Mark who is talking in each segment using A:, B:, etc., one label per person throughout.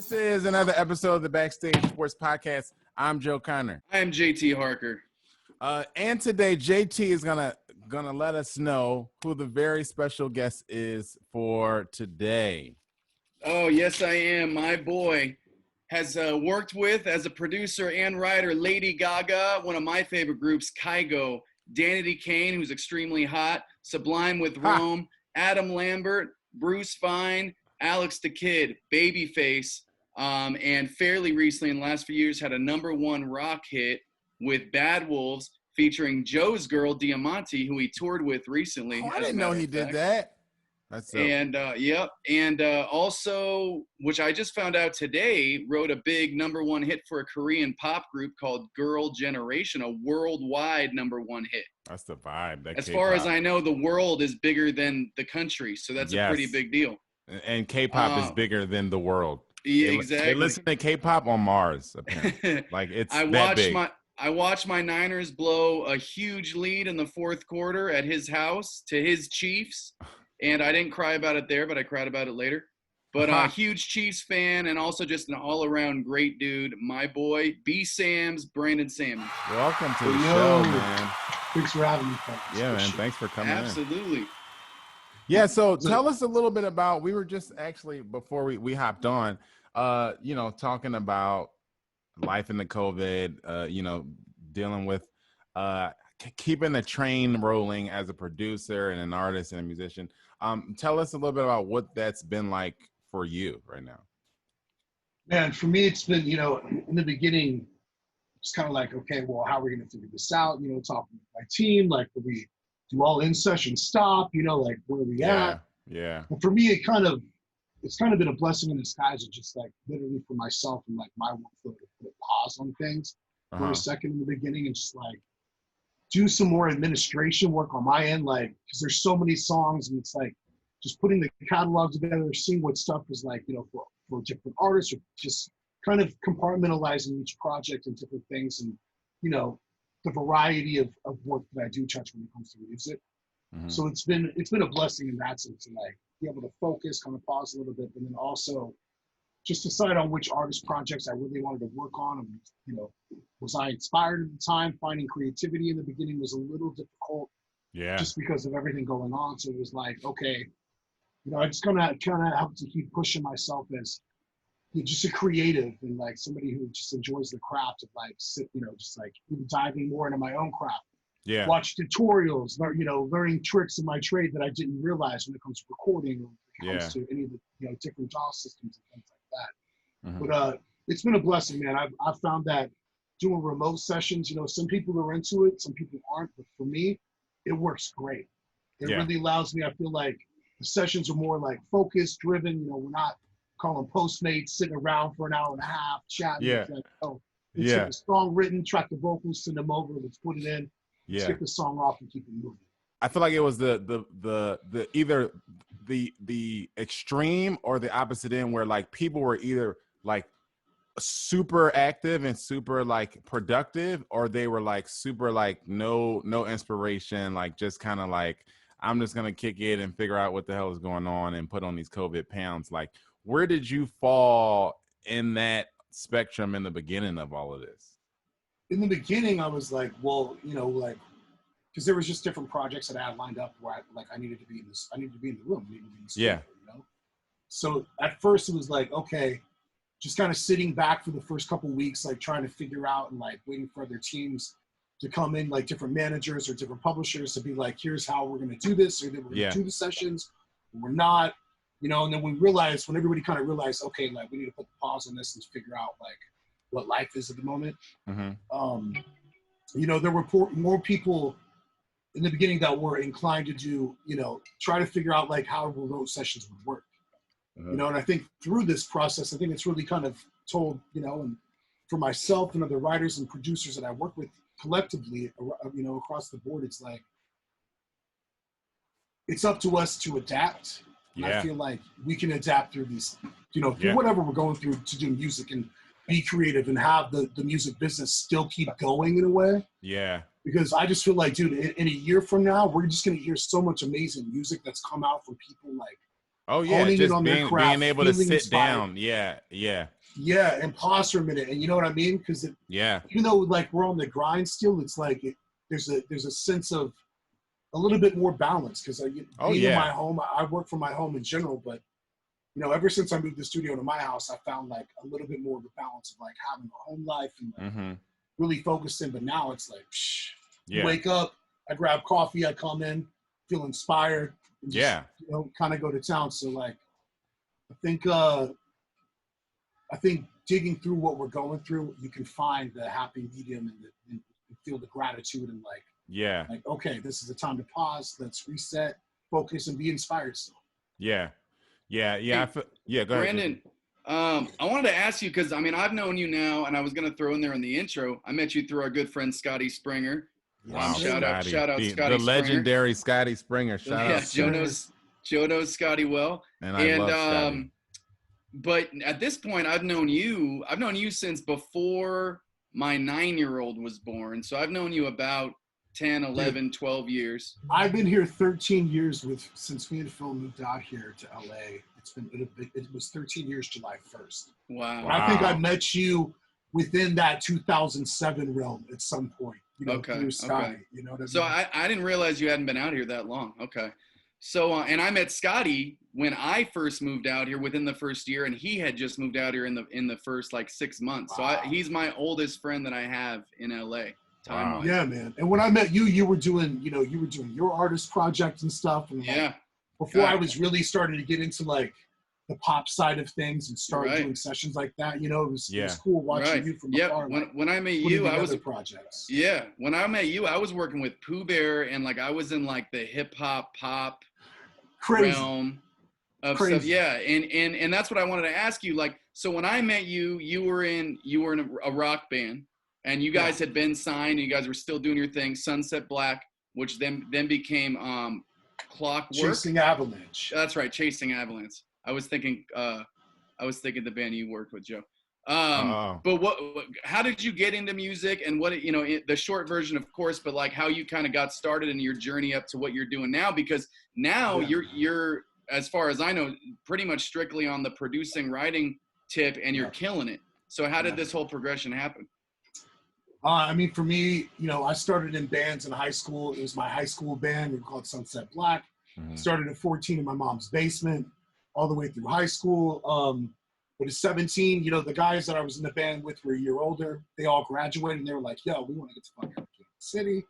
A: This is another episode of the Backstage Sports Podcast. I'm Joe Connor.
B: I am JT Harker.
A: And today, JT is gonna let us know who the very special guest is for today.
B: Oh, yes, I am. My boy has worked with, as a producer and writer, Lady Gaga, one of my favorite groups, Kygo, Danity Kane, who's extremely hot, Sublime with Rome, Adam Lambert, Bruce Fine, Alex the Kid, Babyface, and fairly recently, in the last few years, had a #1 rock hit with Bad Wolves featuring Joe's girl, Diamante, who he toured with recently.
A: Oh, I didn't know he did that. That's
B: and also, which I just found out today, wrote a big #1 hit for a Korean pop group called Girl Generation, a worldwide #1 hit.
A: That's the vibe.
B: As far as I know, the world is bigger than the country, so that's a pretty big deal.
A: And K-pop is bigger than the world.
B: Yeah, exactly.
A: They listen to K-pop on Mars, apparently. Like it's that big.
B: I watched my Niners blow a huge lead in the fourth quarter at his house to his Chiefs. And I didn't cry about it there, but I cried about it later. But a huge Chiefs fan and also just an all-around great dude, my boy, B-Sam's Brandon Sammons.
A: Welcome to the show, man.
C: Thanks for having me, folks.
A: Yeah, man. Thanks for coming in.
B: Absolutely.
A: Yeah, so tell us a little bit about, we were just actually, before we hopped on, talking about life in the COVID, dealing with keeping the train rolling as a producer and an artist and a musician. Tell us a little bit about what that's been like for you right now.
C: Man, for me, it's been, in the beginning, it's kind of like, okay, well, how are we going to figure this out? Talking with my team, like, do we do all in session stop, like, where are we at?
A: Yeah.
C: But for me, it's kind of been a blessing in disguise. It's just like literally for myself and like my workflow to put a pause on things for a second in the beginning and just like do some more administration work on my end, like, because there's so many songs and it's like just putting the catalog together, seeing what stuff is like, for different artists, or just kind of compartmentalizing each project and different things and, the variety of work that I do touch when it comes to music. Mm-hmm. So it's been a blessing in that sense to like be able to focus, kind of pause a little bit, and then also just decide on which artist projects I really wanted to work on. And, was I inspired at the time? Finding creativity in the beginning was a little difficult, just because of everything going on. So it was like, okay, I just kind of have to keep pushing myself as just a creative and like somebody who just enjoys the craft of like just like even diving more into my own craft.
A: Yeah.
C: Watch tutorials, learning tricks in my trade that I didn't realize when it comes to recording or when it comes to any of the different DAW systems and things like that. Mm-hmm. But it's been a blessing, man. I've found that doing remote sessions, some people are into it, some people aren't, but for me, it works great. It really allows me, I feel like the sessions are more like focused, driven, we're not calling Postmates, sitting around for an hour and a half, chatting.
A: Yeah.
C: It's like, let's get the song written, track the vocals, send them over, let's put it in. Let's get the song off and keep it moving.
A: I feel like it was the either the extreme or the opposite end where like people were either like super active and super like productive, or they were like super like no inspiration, like just kind of like I'm just gonna kick it and figure out what the hell is going on and put on these COVID pounds. Like, where did you fall in that spectrum in the beginning of all of this?
C: In the beginning, I was like, well, because there was just different projects that I had lined up where I needed to be in this, I needed to be in the room, I needed to be in the studio, So at first it was like, okay, just kind of sitting back for the first couple of weeks, like trying to figure out and like waiting for other teams to come in, like different managers or different publishers to be like, here's how we're going to do this, or then we're going to do the sessions, or we're not, and then we realized, when everybody kind of realized, okay, like we need to put the pause on this and figure out like what life is at the moment. Mm-hmm. There were more people in the beginning that were inclined to do, try to figure out like how remote sessions would work. Mm-hmm. And I think through this process, I think it's really kind of told, and for myself and other writers and producers that I work with collectively, across the board, it's like, it's up to us to adapt. And I feel like we can adapt through these, through whatever we're going through to do music and be creative and have the music business still keep going in a way.
A: Yeah.
C: Because I just feel like, dude, in a year from now, we're just going to hear so much amazing music that's come out from people like
A: Oh yeah,
C: honing in
A: just
C: on their craft,
A: being able to
C: feeling
A: sit
C: inspired.
A: down. Yeah, yeah,
C: Yeah, and pause for a minute. And you know what I mean? Because
A: yeah,
C: even though like we're on the grind still, it's like there's a sense of a little bit more balance. Because
A: oh
C: being in my
A: yeah,
C: home, I work from my home in general, but you know, ever since I moved the studio to my house, I found like a little bit more of a balance of like having a home life and like really focusing. But now it's like, you
A: yeah,
C: wake up, I grab coffee, I come in, feel inspired, and just
A: yeah,
C: you know, kind of go to town. So like, I think digging through what we're going through, you can find the happy medium and feel the gratitude and
A: yeah,
C: like, okay, this is the time to pause. Let's reset, focus, and be inspired still.
A: yeah, yeah, yeah.
B: Hey,
A: Yeah, go ahead, Jason.
B: Brandon, I wanted to ask you because I mean I've known you now, and I was gonna throw in there in the intro. I met you through our good friend Scotty Springer.
A: Wow,
B: Shout out,
A: Scotty,
B: Scotty
A: the
B: Springer.
A: legendary Scotty Springer. Shout
B: Yeah,
A: out, Scotty.
B: Joe knows Scotty well,
A: And I
B: and
A: love Scotty.
B: but at this point, I've known you since before my 9-year-old was born. So I've known you about 10, 11, 12 years.
C: I've been here 13 years since me and Phil moved out here to LA. It was 13 years July 1st.
B: Wow.
C: I think I met you within that 2007 realm at some point, you know, through Scotty, you know what I mean?
B: So I didn't realize you hadn't been out here that long. Okay. So, and I met Scotty when I first moved out here within the first year, and he had just moved out here in the first like 6 months. Wow. So he's my oldest friend that I have in LA.
A: Wow.
C: Yeah, man. And when I met you, you were doing your artist project and stuff. And
B: yeah.
C: Before I was really starting to get into like the pop side of things and start doing sessions like that, you know, it was cool watching you from afar.
B: When I met you, I was
C: projects.
B: Yeah. When I met you, I was working with Pooh Bear, and like I was in like the hip hop pop realm of stuff. Yeah. And that's what I wanted to ask you. Like, so when I met you, you were in a rock band, and you guys had been signed, and you guys were still doing your thing, Sunset Black, which then became Clockwork.
C: Chasing Avalanche.
B: That's right, Chasing Avalanche. I was thinking the band you worked with, Joe. But how did you get into music, and what, you know, the short version, of course, but like how you kind of got started in your journey up to what you're doing now? Because now you're, as far as I know, pretty much strictly on the producing, writing tip, and you're killing it. So how did this whole progression happen?
C: I mean, for me, you know, I started in bands in high school. It was my high school band. We were called Sunset Black. Started at 14 in my mom's basement all the way through high school. But at 17, you know, the guys that I was in the band with were a year older. They all graduated, and they were like, yo, we want to get to fucking out of Kansas City,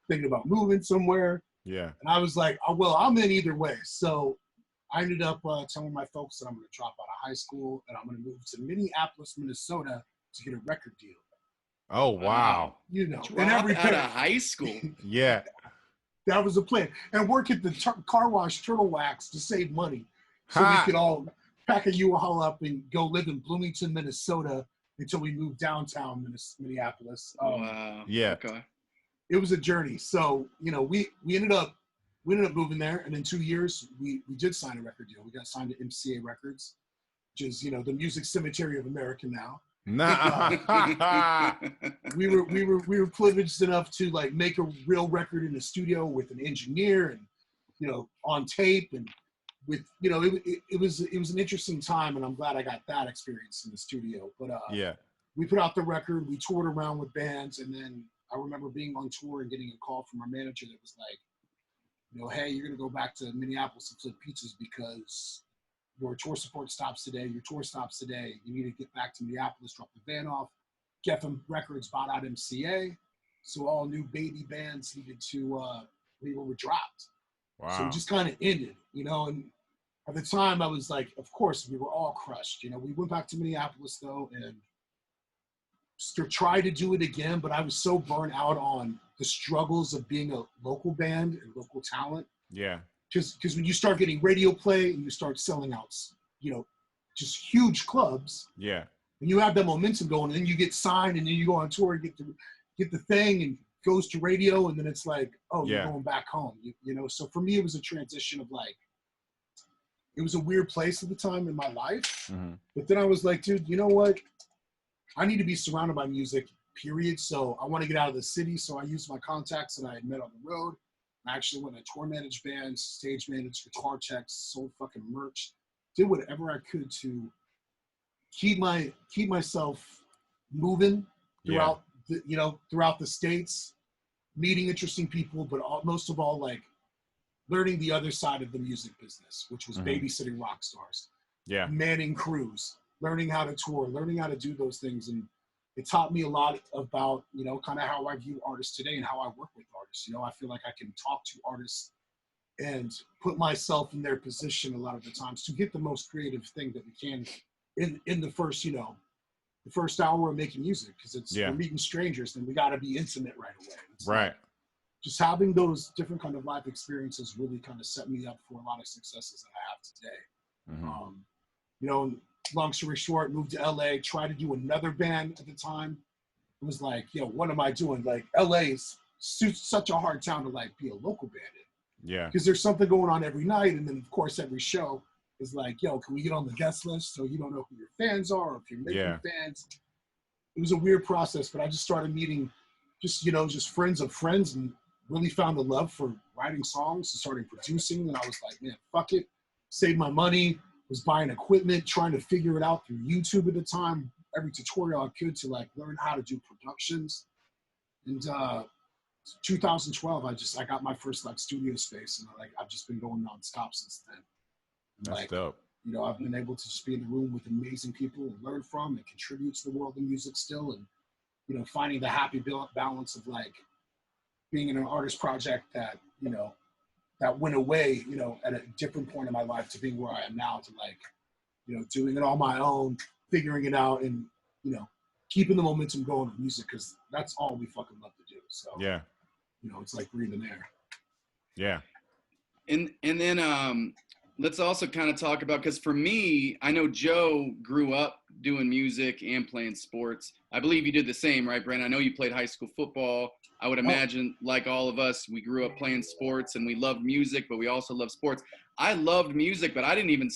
C: thinking about moving somewhere.
A: Yeah.
C: And I was like, oh, well, I'm in either way. So I ended up telling my folks that I'm going to drop out of high school, and I'm going to move to Minneapolis, Minnesota to get a record deal.
A: Oh, wow.
C: You know,
B: and out of high school.
A: Yeah.
C: That was the plan. And work at the car wash Turtle Wax to save money. So we could all pack a U-Haul up and go live in Bloomington, Minnesota until we moved downtown Minneapolis.
A: Yeah.
B: Okay.
C: It was a journey. So, you know, we ended up moving there, and in 2 years we did sign a record deal. We got signed to MCA Records, which is, you know, the music cemetery of America now.
A: Nah.
C: we were privileged enough to like make a real record in the studio with an engineer and, you know, on tape, and with, you know, it was an interesting time, and I'm glad I got that experience in the studio. But we put out the record, we toured around with bands, and then I remember being on tour and getting a call from our manager that was like, you know, hey, you're gonna go back to Minneapolis and flip pizzas because your tour support stops today, your tour stops today, you need to get back to Minneapolis, drop the van off. Geffen Records bought out MCA, so all new baby bands needed to, were dropped.
A: Wow.
C: So it just kind of ended, you know, and at the time I was like, of course, we were all crushed. You know, we went back to Minneapolis though, and tried to do it again, but I was so burnt out on the struggles of being a local band and local talent.
A: Yeah.
C: Because when you start getting radio play and you start selling out, you know, just huge clubs.
A: Yeah.
C: And you have that momentum going, and then you get signed, and then you go on tour and get the thing, and goes to radio, and then it's like, oh, you're going back home. You know, so for me, it was a transition of like, it was a weird place at the time in my life. But then I was like, dude, you know what? I need to be surrounded by music, period. So I want to get out of the city. So I used my contacts that I had met on the road. I actually went to tour managed bands, stage managed guitar checks, sold fucking merch, did whatever I could to keep myself moving throughout throughout the States, meeting interesting people, but most of all, like learning the other side of the music business, which was babysitting rock stars, manning crews, learning how to tour, learning how to do those things. And it taught me a lot about, kind of how I view artists today and how I work with artists. I feel like I can talk to artists and put myself in their position a lot of the times to get the most creative thing that we can in the first, the first hour of making music, because we're meeting strangers and we got to be intimate right away.
A: Right.
C: Just having those different kind of life experiences really kind of set me up for a lot of successes that I have today. Long story short, moved to LA, tried to do another band at the time. It was like, what am I doing? Like, LA is such a hard town to like be a local band in.
A: Yeah.
C: Because there's something going on every night. And then of course, every show is like, can we get on the guest list? So you don't know who your fans are, or if you're making fans. It was a weird process, but I just started meeting just friends of friends, and really found a love for writing songs and starting producing. And I was like, man, fuck it. Saved my money, was buying equipment, trying to figure it out through YouTube at the time, every tutorial I could to like learn how to do productions. And 2012, I got my first like studio space, and I've just been going nonstop since then.
A: That's dope.
C: I've been able to just be in the room with amazing people and learn from and contribute to the world of music still. And, finding the happy balance of like being in an artist project that, that went away, at a different point in my life to being where I am now, to like, doing it on my own, figuring it out, and, keeping the momentum going with music, because that's all we fucking love to do. So, it's like breathing air.
A: Yeah.
B: And then let's also kind of talk about, because for me, I know Joe grew up doing music and playing sports. I believe you did the same, right, Brandon? I know you played high school football. I would imagine, like all of us, we grew up playing sports and we loved music, but we also love sports. I loved music, but I didn't even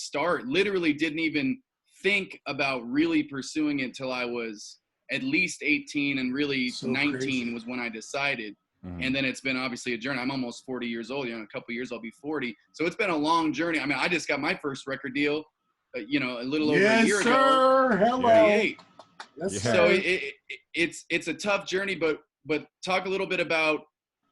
B: literally didn't even think about really pursuing it till I was at least 18, and really 19 was when I decided. And then it's been obviously a journey. I'm almost 40 years old. In a couple of years, I'll be 40. So it's been a long journey. I mean, I just got my first record deal, a little over a year ago.
C: Hello.
B: 48.
C: Yes,
B: so it's a tough journey, but talk a little bit about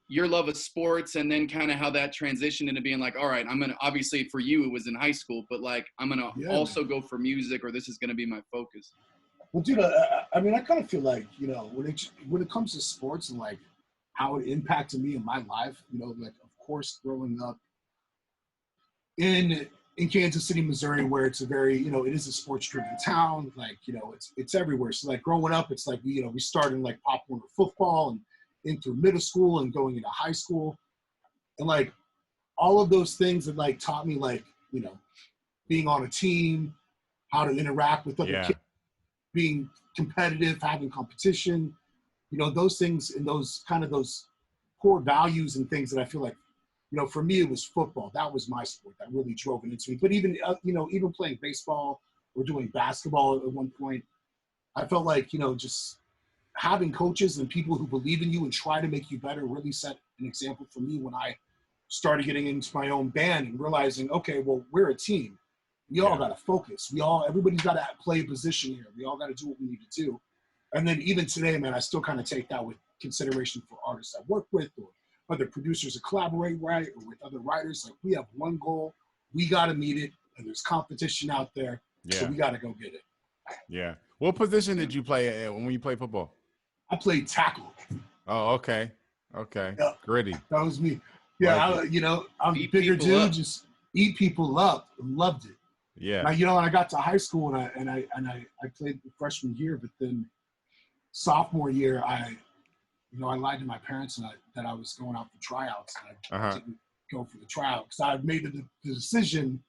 B: your love of sports, and then kind of how that transitioned into being like, all right, I'm going to, obviously for you, it was in high school, but like, I'm going to also go for music, or this is going to be my focus.
C: Well, dude, I mean, I kind of feel like, when it comes to sports and like how it impacted me in my life, like, of course, growing up in Kansas City, Missouri, where it's a very, it is a sports-driven town. Like, it's everywhere. So like growing up, it's like, we started like Pop Warner football and in through middle school and going into high school. And like all of those things that like taught me like, being on a team, how to interact with other kids, being competitive, having competition, those things, and those core values and things that I feel like, for me, it was football. That was my sport that really drove it into me. But even, even playing baseball or doing basketball at one point, I felt like, just having coaches and people who believe in you and try to make you better really set an example for me when I started getting into my own band and realizing, okay, well, we're a team. We all got to focus. Everybody's got to play a position here. We all got to do what we need to do. And then even today, man, I still kind of take that with consideration for artists I work with, or other producers I collaborate, right, or with other writers. Like, we have one goal. We got to meet it, and there's competition out there, so we got to go get it. Yeah.
A: What position did you play when you played football?
C: I played tackle.
A: Oh, okay. Okay.
C: Yeah.
A: Gritty.
C: That was me. Yeah, I'm a bigger dude, just eat people up. Loved it.
A: Yeah.
C: Now, when I got to high school and I played the freshman year, but then sophomore year, I lied to my parents that I was going out for tryouts, and I didn't go for the tryout because I had made the decision.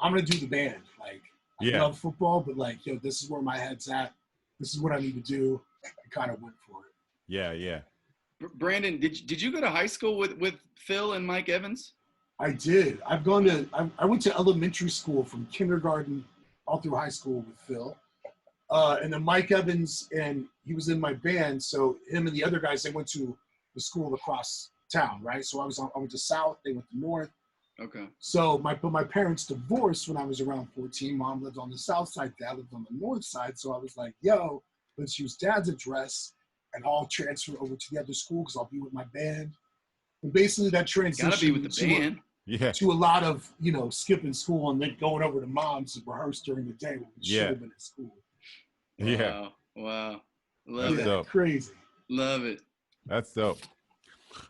C: I'm gonna do the band. Like, I love football, but like, this is where my head's at. This is what I need to do. I kind of went for it.
A: Yeah, yeah.
B: Brandon, did you go to high school with Phil and Mike Evans?
C: I did. I went to elementary school from kindergarten all through high school with Phil. And then Mike Evans, and he was in my band. So him and the other guys, they went to the school across town, right? So I went to South, they went to North.
B: Okay.
C: So my parents divorced when I was around 14. Mom lived on the South side, Dad lived on the North side. So I was like, yo, let's use Dad's address and I'll transfer over to the other school because I'll be with my band. And basically that transition
B: Gotta be with the band.
C: To a lot of, skipping school and then going over to Mom's to rehearse during the day when we should have been at school.
B: Wow. Love it.
A: Dope.
C: Crazy.
B: Love it.
A: That's dope.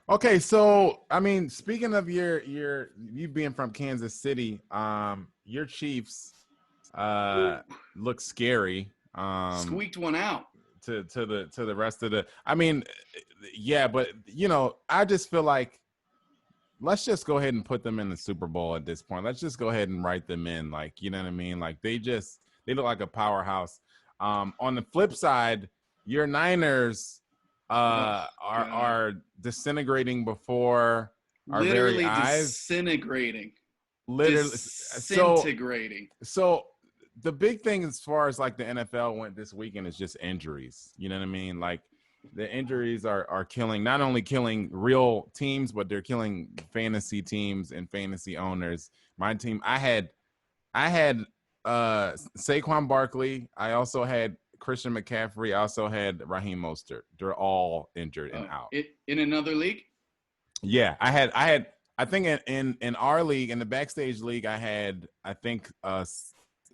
A: Okay, so I mean, speaking of you being from Kansas City, your Chiefs look scary.
B: Squeaked one out
A: to the rest of the. I mean, yeah, but I just feel like let's just go ahead and put them in the Super Bowl at this point. Let's just go ahead and write them in, like, you know what I mean? Like they look like a powerhouse. On the flip side, your Niners are disintegrating before our very eyes.
B: Disintegrating.
A: Literally
B: disintegrating.
A: So the big thing as far as like the NFL went this weekend is just injuries. You know what I mean? Like the injuries are killing, not only killing real teams, but they're killing fantasy teams and fantasy owners. My team, I had Saquon Barkley. I also had Christian McCaffrey. I also had Raheem Mostert. They're all injured and out.
B: In another league?
A: Yeah, I think in our league, in the Backstage League, I think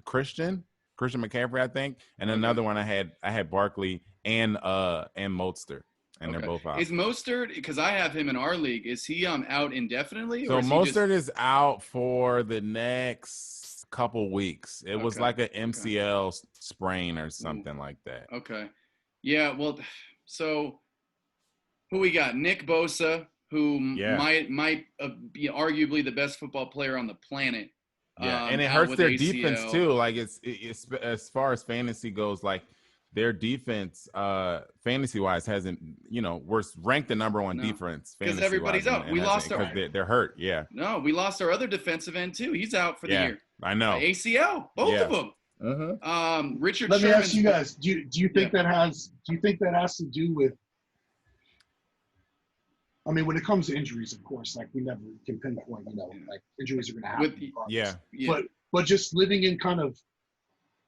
A: Christian McCaffrey, I think, and another one I had Barkley and Mostert, and they're both out.
B: Is Mostert, because I have him in our league, is he out indefinitely?
A: So Mostert is out for the next couple weeks. It was like an MCL sprain or something like that.
B: Okay. Yeah, well, so who we got? Nick Bosa, who might be arguably the best football player on the planet.
A: Yeah, and it hurts their defense too. Like it's as far as fantasy goes, like their defense, fantasy wise, hasn't. We're ranked the number one defense
B: because everybody's out. We lost
A: they're hurt. Yeah.
B: No, we lost our other defensive end too. He's out for the year.
A: I know.
B: ACL, both of them.
A: Uh-huh.
B: Richard.
C: Let me ask you guys: Do you think that has to do with? I mean, when it comes to injuries, of course, like we never can pinpoint, like injuries are going to happen. But just living in kind of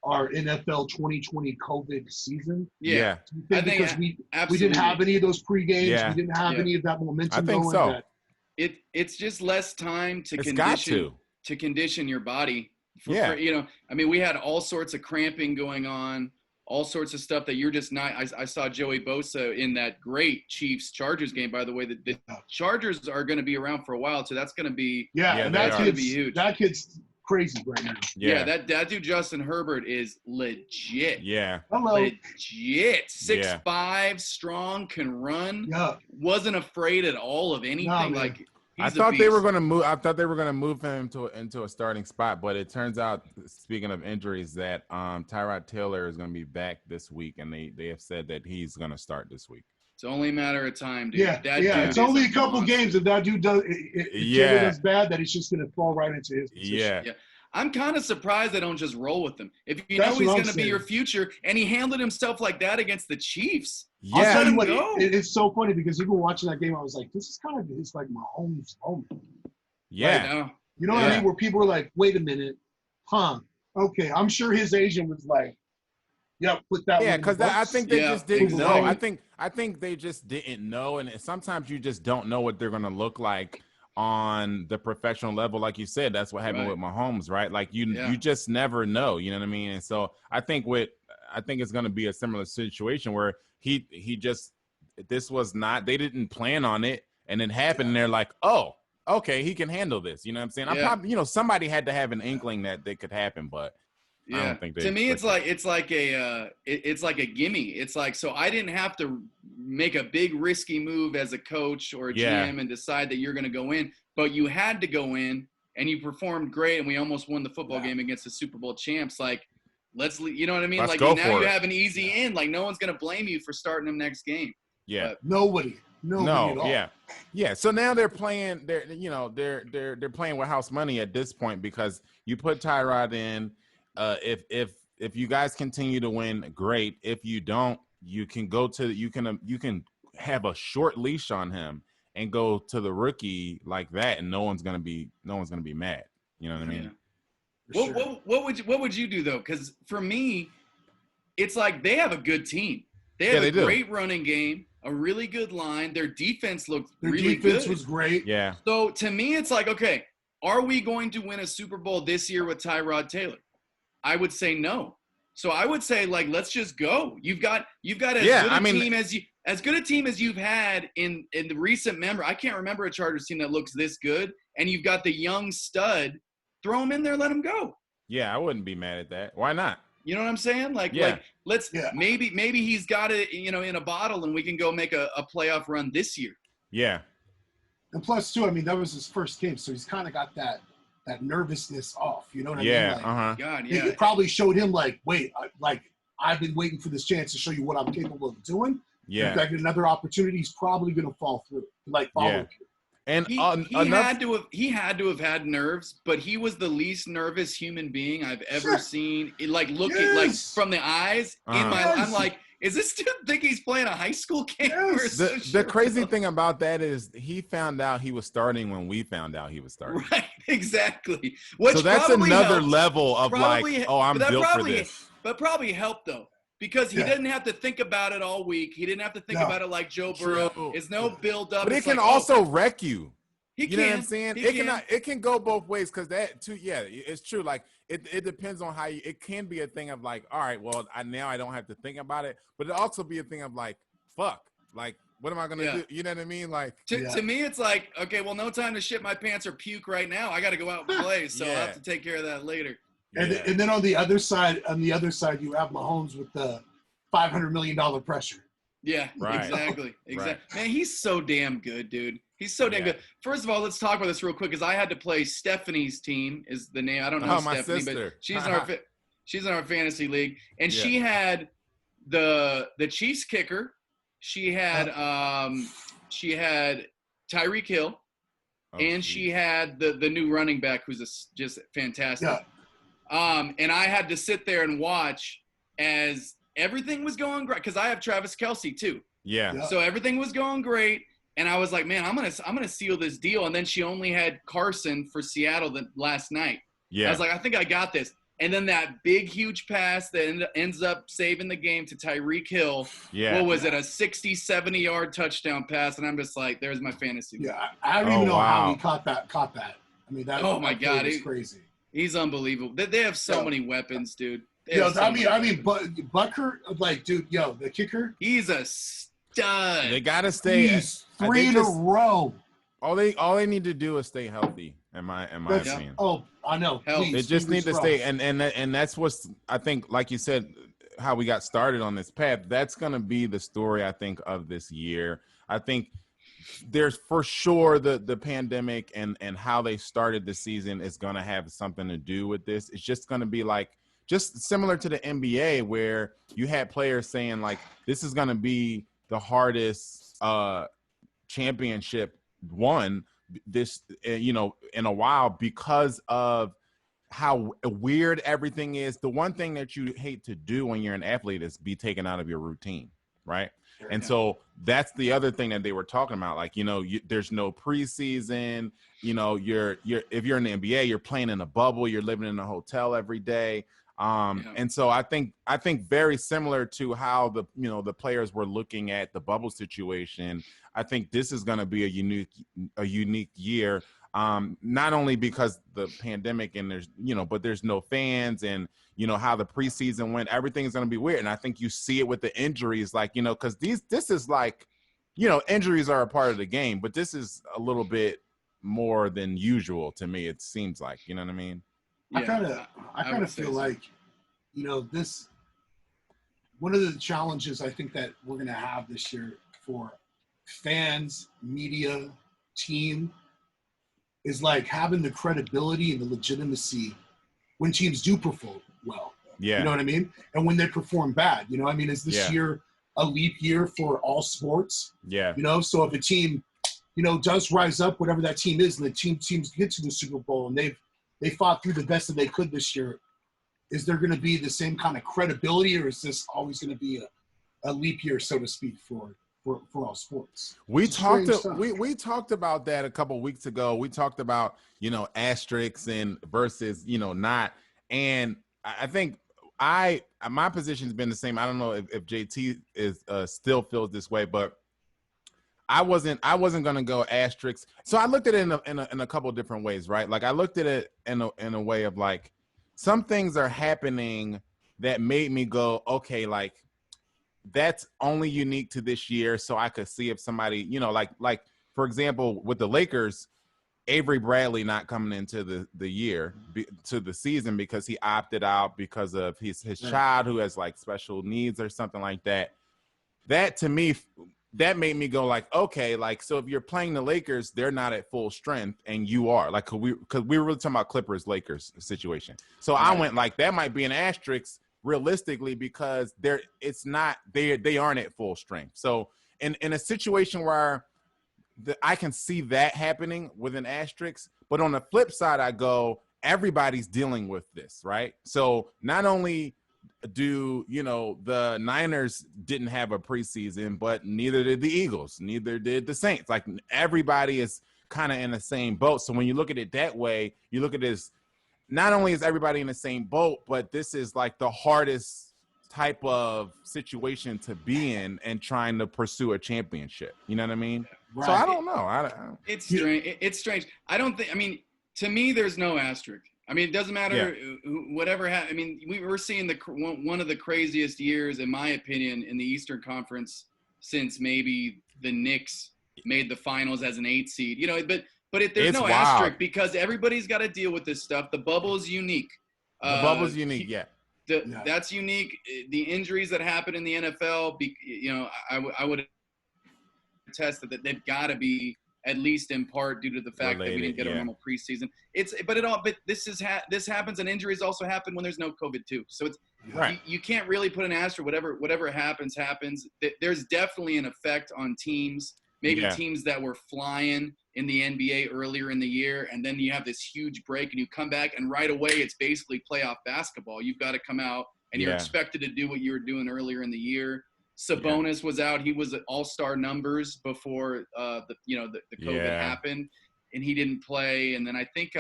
C: our NFL 2020 COVID season.
B: Yeah.
C: I think because we didn't have any of those pre-games.
A: Yeah.
C: We didn't have any of that momentum.
A: I think so.
B: It's just less time to condition your body. I mean, we had all sorts of cramping going on. All sorts of stuff that you're just not. I saw Joey Bosa in that great Chiefs-Chargers game, by the way. The Chargers are going to be around for a while, so that's going to be
C: and that's going to be huge. That kid's crazy right now.
B: Yeah, that dude Justin Herbert is legit.
A: Yeah,
B: legit. 6'5", strong, can run.
C: Yeah,
B: wasn't afraid at all of anything.
A: I thought they were going to move. I thought they were going to move him into a starting spot, but it turns out, speaking of injuries, that Tyrod Taylor is going to be back this week, and they have said that he's going to start this week.
B: It's only a matter of time, dude.
C: Yeah, it's only a couple games if that dude does. Taylor does bad, that he's just going to fall right into his position.
B: Yeah. I'm kind of surprised they don't just roll with him. If you know he's going to be your future, and he handled himself like that against the Chiefs.
C: Yeah. I'll tell you what, it's so funny because even watching that game, I was like, this is kind of like my home moment.
A: Yeah.
B: Like,
C: you know what I mean? Where people were like, wait a minute. Okay. I'm sure his agent was like, put that one.
A: Yeah, because I think they just didn't know. I think they just didn't know. And sometimes you just don't know what they're going to look like on the professional level. Like you said, that's what happened with Mahomes, right? Like you just never know, you know what I mean? And so I think it's going to be a similar situation where he just, they didn't plan on it and it happened and they're like, oh, okay, he can handle this. You know what I'm saying? I'm probably, somebody had to have an inkling that it could happen, but I don't think
B: to me, it's like a gimme. It's like, so I didn't have to make a big risky move as a coach or a GM and decide that you're going to go in, but you had to go in and you performed great. And we almost won the football game against the Super Bowl champs. Like, you know what I mean?
A: Let's
B: like
A: go
B: now
A: for
B: you
A: it.
B: Have an easy in. Like no one's going to blame you for starting them next game.
A: Yeah.
B: But
C: Nobody at all.
A: Yeah. So now they're playing. They're playing with house money at this point because you put Tyrod in. If you guys continue to win, great. If you don't, you can have a short leash on him and go to the rookie like that, and no one's gonna be mad. You know what I mean?
B: Yeah.
C: Sure.
B: What would you do though? Because for me, it's like they have a good team. They have a
A: they do.
B: great running game, a really good line. Their defense looked
C: Their
B: really
C: defense
B: good.
C: was great.
A: Yeah.
B: So to me, it's like, okay, are we going to win a Super Bowl this year with Tyrod Taylor? I would say no. So I would say, like, let's just go. You've got as good a team as you've had in the recent memory. I can't remember a Chargers team that looks this good. And you've got the young stud. Throw him in there, let him go.
A: Yeah, I wouldn't be mad at that. Why not?
B: You know what I'm saying? Like maybe he's got it, in a bottle, and we can go make a playoff run this year.
A: Yeah.
C: And plus, too, I mean, that was his first game, so he's kind of got that nervousness off. You know what I mean?
A: Yeah.
C: Like,
B: God, yeah.
C: It probably showed him, like, wait, I've been waiting for this chance to show you what I'm capable of doing.
A: Yeah.
C: If I get another opportunity, he's probably going to fall through, follow through.
A: And
B: he had to have had nerves, but he was the least nervous human being I've ever seen. Like looking like from the eyes in my, I'm like, is this dude think he's playing a high school game?
C: Yes.
A: The crazy thing about that is he found out he was starting when we found out he was starting.
B: Right, exactly. Which
A: so that's another
B: helped.
A: level of I'm built for this.
B: But probably helped though. Because he didn't have to think about it all week. He didn't have to think about it like Joe Burrow. There's no build up.
A: But it can also wreck you.
B: You
A: know what I'm saying? It can go both ways because that too. Yeah, it's true. Like it depends on how you. It can be a thing of like, all right, well, now I don't have to think about it. But it also be a thing of like, fuck, like what am I gonna do? You know what I mean? Like
B: to me, it's like, okay, well, no time to shit my pants or puke right now. I got to go out and play, so I'll have to take care of that later.
C: And then on the other side, you have Mahomes with the $500 million pressure.
B: Yeah,
A: right.
B: Exactly.
A: Right.
B: Man, he's so damn good, dude. He's so damn good. First of all, let's talk about this real quick because I had to play Stephanie's team. Is the name? I don't know Stephanie, but she's in our fantasy league, and she had the Chiefs kicker. She had Tyreek Hill, and she had the new running back who's just fantastic. Yeah. And I had to sit there and watch as everything was going great because I have Travis Kelce too.
A: Yeah.
B: So everything was going great, and I was like, man, I'm gonna seal this deal. And then she only had Carson for Seattle last night. Yeah. I was like, I think I got this. And then that big, huge pass that ends up saving the game to Tyreek Hill. Yeah. What was it? A 60, 70-yard touchdown pass. And I'm just like, there's my fantasy.
C: Yeah. I don't even know how he caught that. I mean, that.
B: Oh my God,
C: it's crazy.
B: He's unbelievable. They have so many weapons, dude.
C: Butker, like, dude, the kicker.
B: He's a stud.
A: They gotta stay.
C: He's 3 in a row.
A: All they need to do is stay healthy. In my opinion.
C: Oh, I know.
B: Please,
A: they just need to stay, and that's what's, I think, like you said, how we got started on this path. That's gonna be the story, I think, of this year. I think there's for sure the pandemic and how they started the season is gonna have something to do with this. It's just gonna be like just similar to the NBA where you had players saying like this is gonna be the hardest championship won this in a while because of how weird everything is. The one thing that you hate to do when you're an athlete is be taken out of your routine, right? And so that's the other thing that they were talking about. Like, there's no preseason. You're if you're in the NBA, you're playing in a bubble. You're living in a hotel every day. And so I think very similar to how the players were looking at the bubble situation. I think this is going to be a unique year. Not only because the pandemic and there's but there's no fans and how the preseason went. Everything is going to be weird, and I think you see it with the injuries, like because this is like injuries are a part of the game, but this is a little bit more than usual to me. It seems like what I mean.
C: Yeah, I kind of feel like this one of the challenges I think that we're going to have this year for fans, media, team is like having the credibility and the legitimacy when teams do perform well. Yeah. You know what I mean? And when they perform bad, is this year a leap year for all sports? Yeah. So if a team, does rise up, whatever that team is, and the teams get to the Super Bowl and they fought through the best that they could this year, is there going to be the same kind of credibility, or is this always going to be a leap year, so to speak, for for all sports.
A: We
C: It's strange stuff.
A: we talked about that a couple of weeks ago. We talked about, asterisks and versus, not. And I think my position's been the same. I don't know if JT is still feels this way, but I wasn't gonna go asterisks. So I looked at it in a couple of different ways, right? Like I looked at it in a way of like some things are happening that made me go, okay, like that's only unique to this year. So I could see if somebody, like for example, with the Lakers, Avery Bradley not coming into the season because he opted out because of his child who has like special needs or something like that. That to me, that made me go like, okay, like, so if you're playing the Lakers, they're not at full strength and you are like, because we were really talking about Clippers Lakers situation. So I went like, that might be an asterisk realistically because they aren't at full strength. So in a situation where I can see that happening with an asterisk, but on the flip side, I go, everybody's dealing with this, right? So not only do the Niners didn't have a preseason, but neither did the Eagles, neither did the Saints. Like everybody is kind of in the same boat. So when you look at it that way, you look at this, not only is everybody in the same boat, but this is like the hardest type of situation to be in and trying to pursue a championship. You know what I mean? Right. So I don't know.
B: It's strange. It's strange. I don't think. I mean, to me, there's no asterisk. I mean, it doesn't matter whatever. I mean, we're seeing one of the craziest years, in my opinion, in the Eastern Conference since maybe the Knicks made the finals as an 8 seed. But there's no asterisk because everybody's got to deal with this stuff. The bubble is unique.
A: That's unique.
B: The injuries that happen in the NFL, I would attest that they've got to be at least in part due to the fact that we didn't get a normal preseason. But this happens, and injuries also happen when there's no COVID too. So it's you can't really put an asterisk. Whatever happens. There's definitely an effect on teams. Maybe teams that were flying in the NBA earlier in the year, and then you have this huge break, and you come back, and right away it's basically playoff basketball. You've got to come out, and you're expected to do what you were doing earlier in the year. Sabonis was out; he was at all-star numbers before the COVID happened, and he didn't play. And then I think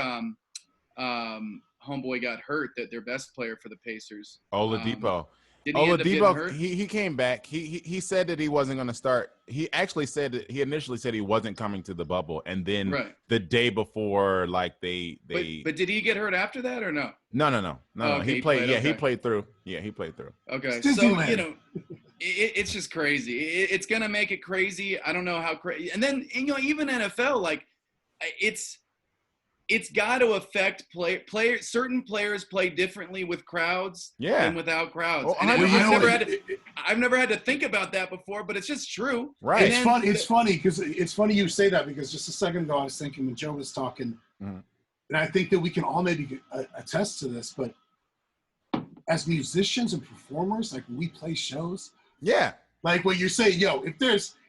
B: homeboy got hurt, that their best player for the Pacers,
A: Oladipo.
B: Did he end up getting hurt?
A: He came back. He said that he wasn't going to start. He actually said that he initially said he wasn't coming to the bubble, and then the day before, like they.
B: But did he get hurt after that or no?
A: No.
B: Oh, okay,
A: he played. He played through. Yeah, he played through.
B: Okay, so it's just crazy. It's gonna make it crazy. I don't know how crazy. And then even NFL, like it's got to affect players. Certain players play differently with crowds than without crowds.
A: Well,
B: I've never had to think about that before, but it's just true.
A: Right.
C: It's funny because it's funny you say that, because just a second ago I was thinking when Joe was talking, and I think that we can all maybe attest to this, but as musicians and performers, like when we play shows, like when you say,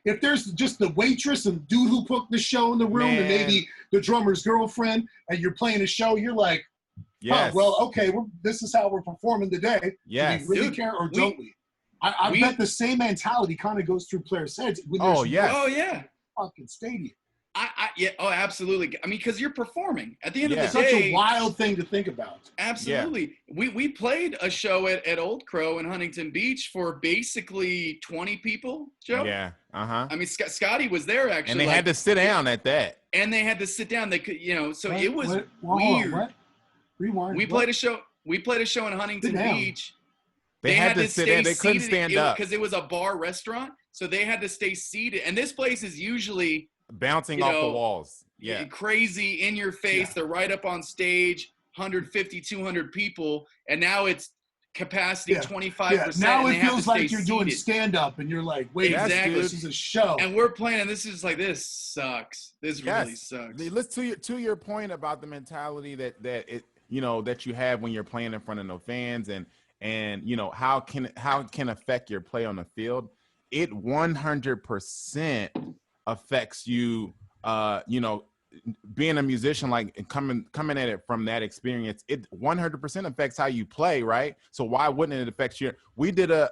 C: if there's just the waitress and dude who cooked the show in the room, and maybe the drummer's girlfriend, and you're playing a show, you're like, well, okay, this is how we're performing today.
A: Yes.
C: Do we really care or don't we? I bet the same mentality kind of goes through players' heads. Fucking stadium.
B: Absolutely. I mean, because you're performing at the end of the day.
C: Such a wild thing to think about.
B: Absolutely. We played a show at Old Crow in Huntington Beach for basically 20 people, Joe.
A: Yeah.
B: I mean, Scotty was there actually.
A: And they had to sit down at that.
B: And they had to sit down. They could, so it was weird.
C: What? Rewind.
B: We played a show in Huntington Beach.
A: They had to sit down. They couldn't stand up
B: because it was a bar restaurant. So they had to stay seated. And this place is usually
A: bouncing off the walls. Yeah.
B: Crazy, in your face. Yeah. They're right up on stage, 150, 200 people. And now it's capacity 25%.
C: Now it feels like you're doing stand-up and you're like, wait, this is a show.
B: And we're playing, and this is like, this sucks. This really sucks.
A: Listen to your point about the mentality that you have when you're playing in front of no fans, and how can affect your play on the field. It 100% affects you, being a musician, like and coming at it from that experience, it 100% affects how you play, right? So why wouldn't it affect you?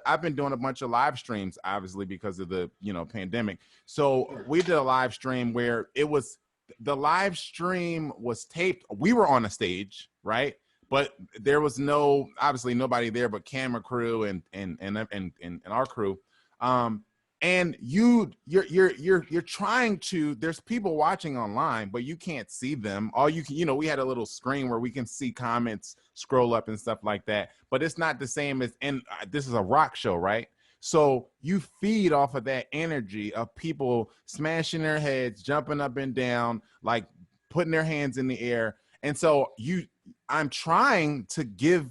A: I've been doing a bunch of live streams, obviously because of the pandemic. So we did a live stream where the live stream was taped. We were on a stage, right? But there was obviously nobody there but camera crew and our crew. And you're trying to, there's people watching online, but you can't see them. All you can, we had a little screen where we can see comments scroll up and stuff like that, but it's not the same as, and this is a rock show, right? So you feed off of that energy of people smashing their heads, jumping up and down, like putting their hands in the air. And so I'm trying to give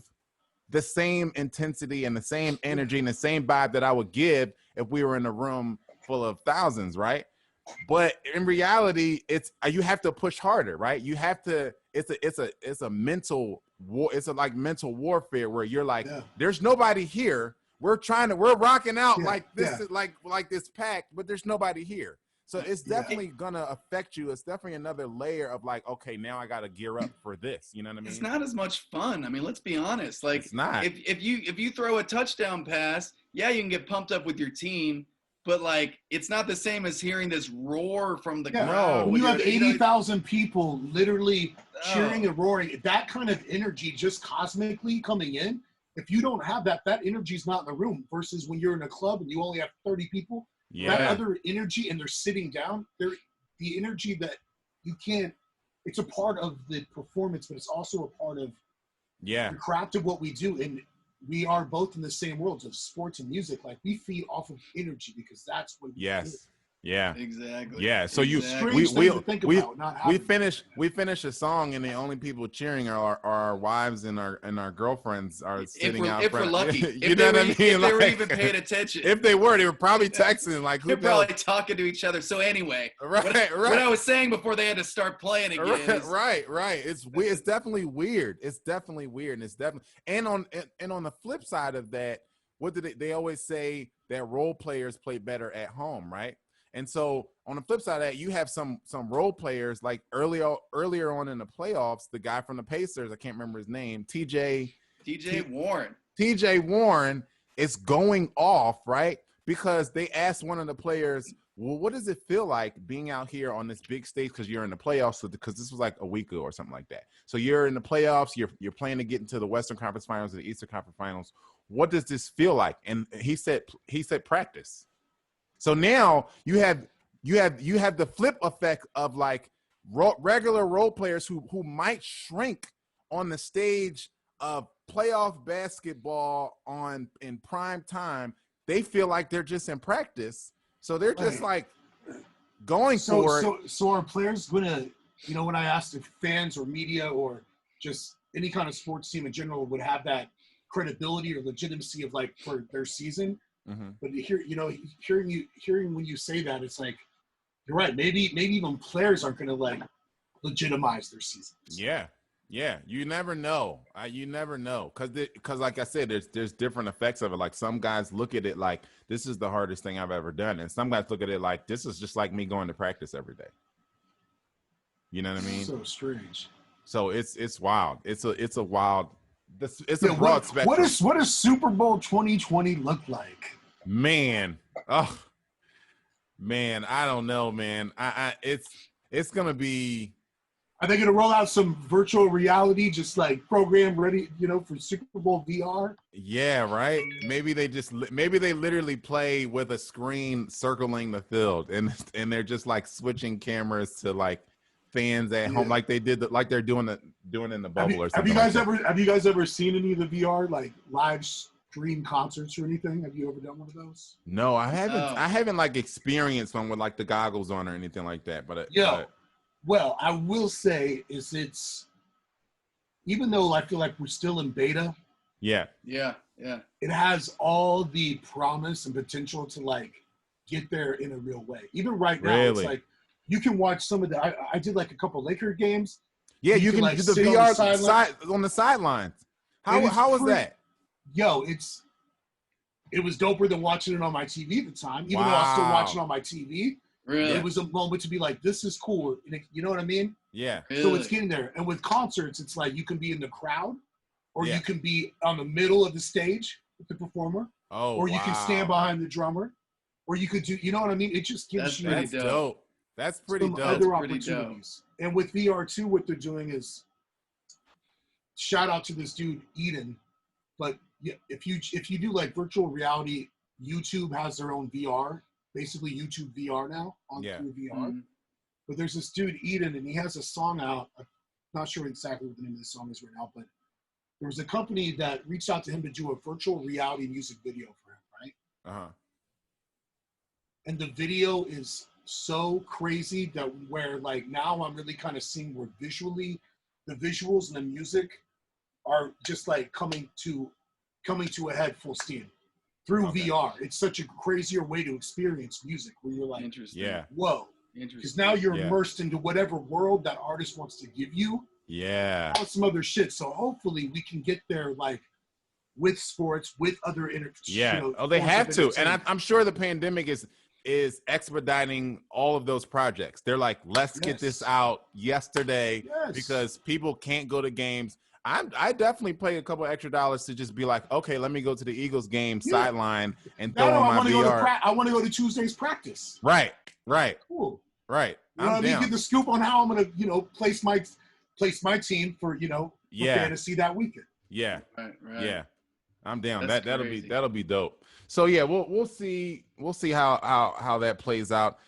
A: the same intensity and the same energy and the same vibe that I would give if we were in a room full of thousands, right? But in reality, you have to push harder, right? You have to. It's a mental war. It's like mental warfare where you're like, there's nobody here. We're rocking out like this is like this pack, but there's nobody here. So it's definitely gonna affect you. It's definitely another layer of like, okay, now I got to gear up for this. You know what I mean?
B: It's not as much fun. I mean, let's be honest. Like,
A: it's not.
B: If you throw a touchdown pass, you can get pumped up with your team, but like, it's not the same as hearing this roar from the crowd.
C: When you have 80,000 people literally cheering and roaring, that kind of energy just cosmically coming in. If you don't have that energy is not in the room. Versus when you're in a club and you only have 30 people.
A: Yeah.
C: That other energy, and they're sitting down, the energy that you can't, it's a part of the performance, but it's also a part of the craft of what we do. And we are both in the same worlds of sports and music. Like, we feed off of energy because that's what we do.
A: Yeah.
B: Exactly.
A: Yeah. So we finish a song and the only people cheering are our wives and our girlfriends are sitting out front.
B: If we're lucky.
A: You know what I mean?
B: If they were even paying attention.
A: If they were probably texting like,
B: they're probably talking to each other. So anyway, what I was saying before they had to start playing again.
A: Right. It's definitely weird. And on the flip side of that, what did they always say that role players play better at home, right? And so on the flip side of that, you have some role players like earlier on in the playoffs, the guy from the Pacers, I can't remember his name, TJ
B: Warren.
A: TJ Warren is going off, right? Because they asked one of the players, well, what does it feel like being out here on this big stage? Because you're in the playoffs, because this was like a week ago or something like that. So you're in the playoffs, you're playing to get into the Western Conference Finals or the Eastern Conference Finals. What does this feel like? And he said practice. So now you have the flip effect of like regular role players who might shrink on the stage of playoff basketball in prime time. They feel like they're just in practice, so they're just like going for it.
C: So are players gonna, when I asked if fans or media or just any kind of sports team in general would have that credibility or legitimacy of like for their season?
A: Mm-hmm.
C: But hearing when you say that, it's like, you're right. Maybe even players aren't going to like legitimize their seasons.
A: Yeah. You never know. Because like I said, there's different effects of it. Like some guys look at it like this is the hardest thing I've ever done, and some guys look at it like this is just like me going to practice every day. You know what I mean?
C: So strange.
A: So it's wild. It's a wild. It's a broad spectrum.
C: What does Super Bowl 2020 look like?
A: Man, I don't know, man. It's gonna be.
C: Are they gonna roll out some virtual reality, just like program ready, for Super Bowl VR?
A: Yeah, right. Maybe they literally play with a screen circling the field, and they're just like switching cameras to like fans at home, like they did, like they're doing in the bubble or something.
C: Have you guys ever seen any of the VR like live stream concerts or anything? Have you ever done one of those?
A: No, I haven't. I haven't like experienced one with like the goggles on or anything like that. But
C: well, I will say it's even though I feel like we're still in beta.
A: Yeah.
C: It has all the promise and potential to like get there in a real way. Even right now, it's like you can watch some of the. I did like a couple Laker games.
A: Yeah, you can do the VR on the sidelines. How was that?
C: Yo, it was doper than watching it on my TV at the time. Even though I was still watching on my TV,
B: Really?
C: It was a moment to be like, this is cool. You know what I mean?
A: Yeah.
B: Really?
C: So it's getting there. And with concerts, it's like you can be in the crowd, or
A: Yeah.
C: you can be on the middle of the stage with the performer, or you can stand behind the drummer, or you could do, you know what I mean? It just gives you
A: That's dope. That's pretty
C: some
A: dope.
C: other opportunities. And with VR too, what they're doing is, shout out to this dude Eden. But yeah, if you do like virtual reality, YouTube has their own VR, basically YouTube VR now through VR.
B: Mm-hmm.
C: But there's this dude Eden, and he has a song out. I'm not sure exactly what the name of the song is right now, but there was a company that reached out to him to do a virtual reality music video for him, right?
A: Uh-huh.
C: And the video is so crazy that where like now I'm really kind of seeing where visually the visuals and the music are just like coming to a head full steam through VR. It's such a crazier way to experience music where you're like,
B: interesting.
C: Whoa. Because now you're immersed into whatever world that artist wants to give you.
A: Yeah.
C: Some other shit. So hopefully we can get there like with sports, with other
A: they have to. And I'm sure the pandemic is expediting all of those projects. They're like, let's get this out yesterday because people can't go to games. I definitely pay a couple extra dollars to just be like, okay, let me go to the Eagles game sideline and throw on my VR.
C: I want to go to Tuesday's practice.
A: Right.
C: Cool.
A: Right.
C: You know what I mean? Get the scoop on how I'm gonna, place my team for, for fantasy that weekend.
A: Yeah.
B: Right.
A: Yeah. I'm down.
B: That's
A: That'll be dope. So yeah, we'll see how that plays out.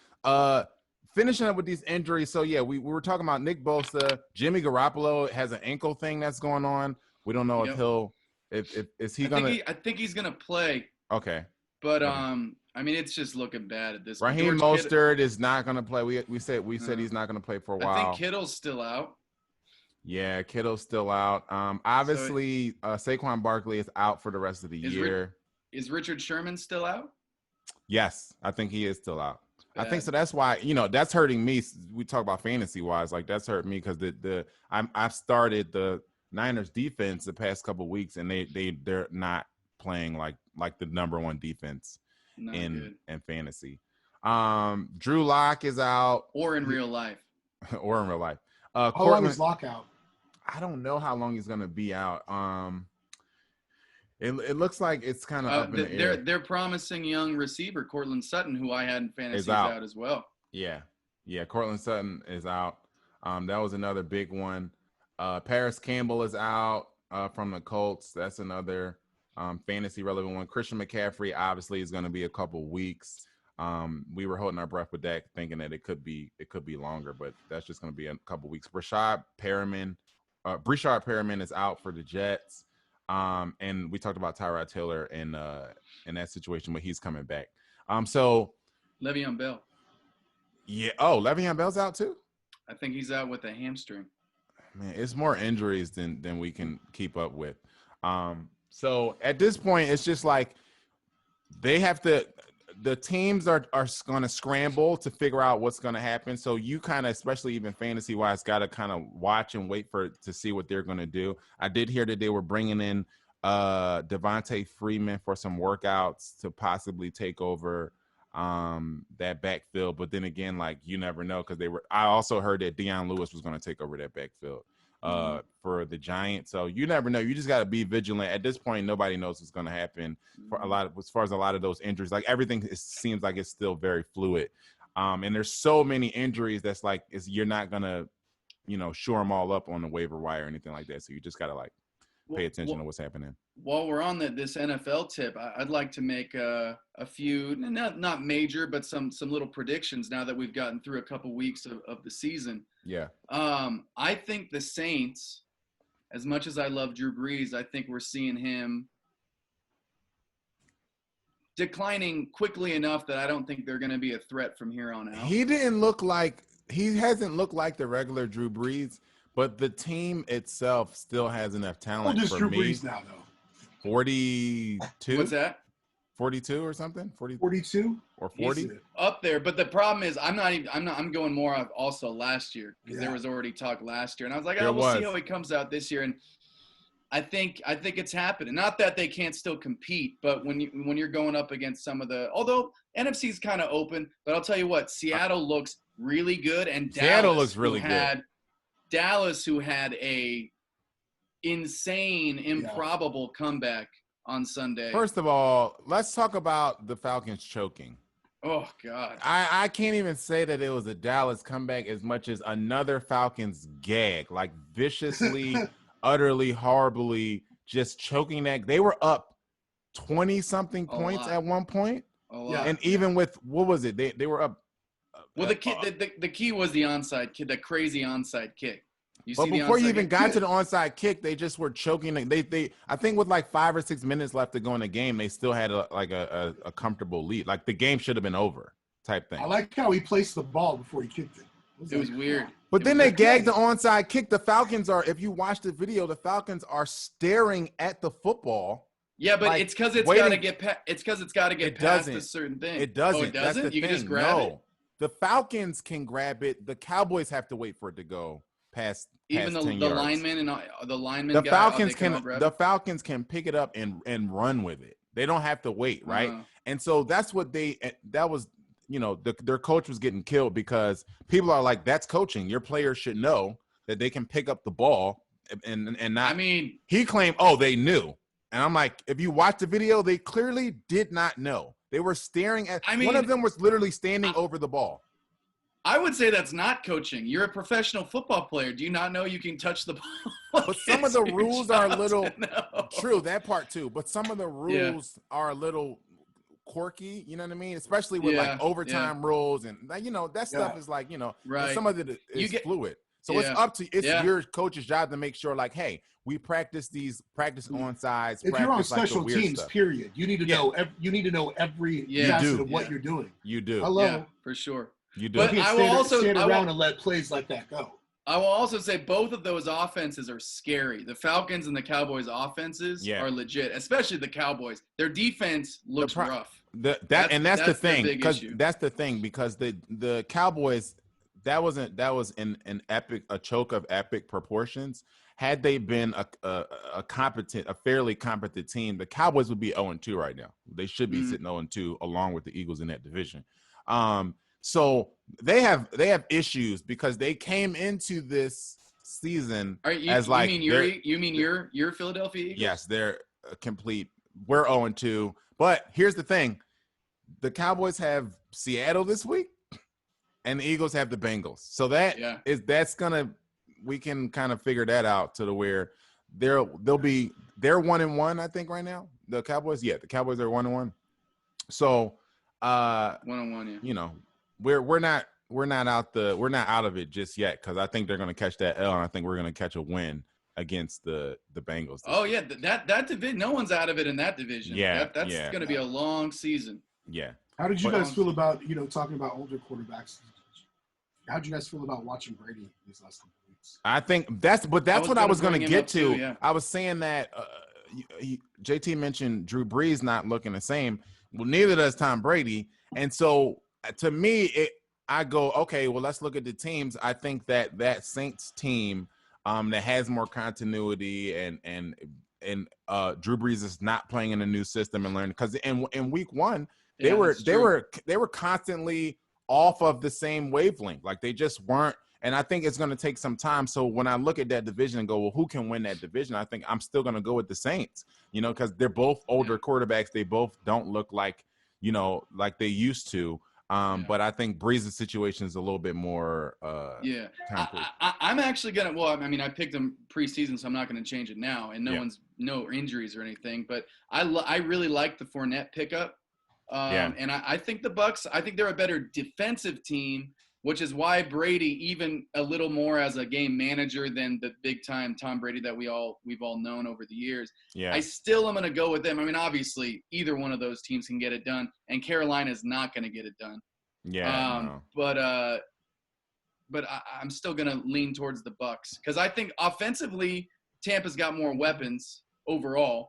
A: Finishing up with these injuries. So yeah, we were talking about Nick Bosa. Jimmy Garoppolo has an ankle thing that's going on. We don't know if is he gonna.
B: I think he's gonna play.
A: Okay.
B: But I mean, it's just looking bad at this point.
A: Raheem Mostert is not gonna play. We said he's not gonna play for a while.
B: I think Kittle's still out.
A: Yeah, Kittle's still out. Obviously, Saquon Barkley is out for the rest of the year.
B: Is Richard Sherman still out?
A: Yes, I think he is still out. I think so. That's why, that's hurting me. We talk about fantasy wise, like that's hurt me because I've started the Niners defense the past couple of weeks, and they're not playing like the number one defense in fantasy. Drew Lock is out,
B: or in real life.
A: How
C: long is Lock out?
A: I don't know how long he's gonna be out. It looks like it's kind of up in the air.
B: They're promising young receiver Cortland Sutton, who I had in fantasy, is out as well.
A: Yeah, Cortland Sutton is out. That was another big one. Paris Campbell is out from the Colts. That's another fantasy relevant one. Christian McCaffrey obviously is going to be a couple weeks. We were holding our breath with that, thinking that it could be longer, but that's just going to be a couple weeks. Breshad Perriman is out for the Jets. And we talked about Tyrod Taylor in that situation, but he's coming back. So
B: Le'Veon Bell.
A: Yeah. Oh, Le'Veon Bell's out too?
B: I think he's out with a hamstring.
A: Man, it's more injuries than we can keep up with. So at this point, it's just like they have to. The teams are going to scramble to figure out what's going to happen. So you kind of, especially even fantasy wise, got to kind of watch and wait to see what they're going to do. I did hear that they were bringing in Devontae Freeman for some workouts to possibly take over that backfield. But then again, like you never know because I also heard that Deion Lewis was going to take over that backfield for the Giants. So you never know. You just got to be vigilant. At this point, nobody knows what's going to happen as far as a lot of those injuries. Like everything seems like it's still very fluid. And there's so many injuries that's like you're not going to, shore them all up on the waiver wire or anything like that. So you just got to pay attention to what's happening.
B: While we're on this NFL tip, I'd like to make a few, not major, but some little predictions now that we've gotten through a couple weeks of the season.
A: Yeah.
B: I think the Saints, as much as I love Drew Brees, I think we're seeing him declining quickly enough that I don't think they're going to be a threat from here on out.
A: He hasn't looked like the regular Drew Brees, but the team itself still has enough talent for
C: Drew
A: me.
C: Brees now, though?
A: 42.
B: What's that?
A: 42 or something?
C: 42
A: or 40?
B: Up there, but the problem is I'm going more of also last year because there was already talk last year, and I was like, we'll see how he comes out this year. And I think it's happening. Not that they can't still compete, but when you're going up against some of the, although NFC is kind of open, but I'll tell you what, Seattle looks really good, and
A: Seattle looks really good.
B: Dallas, who had a insane, improbable comeback on Sunday.
A: First of all, let's talk about the Falcons choking.
B: Oh, God.
A: I can't even say that it was a Dallas comeback as much as another Falcons gag, like viciously, utterly, horribly, just choking that. They were up 20-something points at one point. And even with, what was it? They were up.
B: Well, the key was the onside kick, the crazy onside kick.
A: But before you even got to the onside kick, they just were choking. They I think with like 5 or 6 minutes left to go in the game, they still had a comfortable lead. Like the game should have been over type thing.
C: I like how he placed the ball before he kicked it.
B: It was weird.
A: But then they gagged the onside kick. The Falcons are, if you watch the video, the Falcons are staring at the football.
B: Yeah, but it's because it's got to get past a certain thing.
A: It doesn't.
B: Oh, it doesn't?
A: That's the
B: you
A: thing.
B: Can just grab it?
A: The Falcons can grab it. The Cowboys have to wait for it to go past
B: even the
A: 10 yards.
B: linemen and the linemen.
A: The Falcons can pick it up and run with it. They don't have to wait, right? And so that's what that was. You know, their coach was getting killed because people are like, that's coaching. Your players should know that they can pick up the ball and not.
B: I mean,
A: he claimed, they knew. And I'm like, if you watch the video, they clearly did not know. They were staring at. One of them was literally standing over the ball.
B: I would say that's not coaching. You're a professional football player. Do you not know you can touch the ball?
A: But some of the rules are a little true. That part too. But some of the rules are a little quirky, you know what I mean? Especially with like overtime rules and that stuff is like,
B: right.
A: Some of it is fluid. So it's your coach's job to make sure like, hey, we practice onsides.
C: If you're on special teams,
A: stuff.
C: Period, you need to know. You need to know every facet of what you're doing.
A: You do.
C: Hello,
B: yeah, for sure.
A: You do.
C: But I will also stand around and let plays like that go.
B: I will also say both of those offenses are scary. The Falcons and the Cowboys offenses are legit, especially the Cowboys. Their defense looks rough.
A: That's the thing, because that's the thing, because the Cowboys, that was a choke of epic proportions. Had they been a fairly competent team, the Cowboys would be 0-2 right now. They should be sitting 0-2 along with the Eagles in that division. So they have issues because they came into this season as like
B: you mean your Philadelphia Eagles?
A: Yes, they're complete. We're 0-2, but here's the thing: the Cowboys have Seattle this week, and the Eagles have the Bengals. So we can kind of figure that out to the where they're 1-1, I think, right now. The Cowboys, the Cowboys are 1-1. So
B: 1-1, yeah.
A: We're not out of it just yet, because I think they're going to catch that L, and I think we're going to catch a win against the Bengals.
B: Oh yeah, that division, no one's out of it in that division.
A: Yeah,
B: that's going to be a long season.
A: Yeah.
C: How did you guys feel about talking about older quarterbacks? How did you guys feel about watching Brady these last couple of weeks?
A: I think that's what I was going to get to.
B: Too, yeah.
A: I was saying that JT mentioned Drew Brees not looking the same. Well, neither does Tom Brady, and so to me, I go, okay, well, let's look at the teams. I think that Saints team that has more continuity and Drew Brees is not playing in a new system and learning, because in week one they were constantly off of the same wavelength, like they just weren't. And I think it's going to take some time. So when I look at that division and go, well, who can win that division? I think I'm still going to go with the Saints, because they're both older quarterbacks. They both don't look like like they used to. But I think Brees' situation is a little bit more
B: I'm actually going to – well, I mean, I picked him preseason, so I'm not going to change it now. And no injuries or anything. But I really like the Fournette pickup. And I think the Bucs – I think they're a better defensive team, which is why Brady, even a little more as a game manager than the big-time Tom Brady that we've all known over the years. Yeah. I still am going to go with them. I mean, obviously, either one of those teams can get it done, and Carolina's not going to get it done.
A: Yeah.
B: But I'm still going to lean towards the Bucs, because I think offensively, Tampa's got more weapons overall.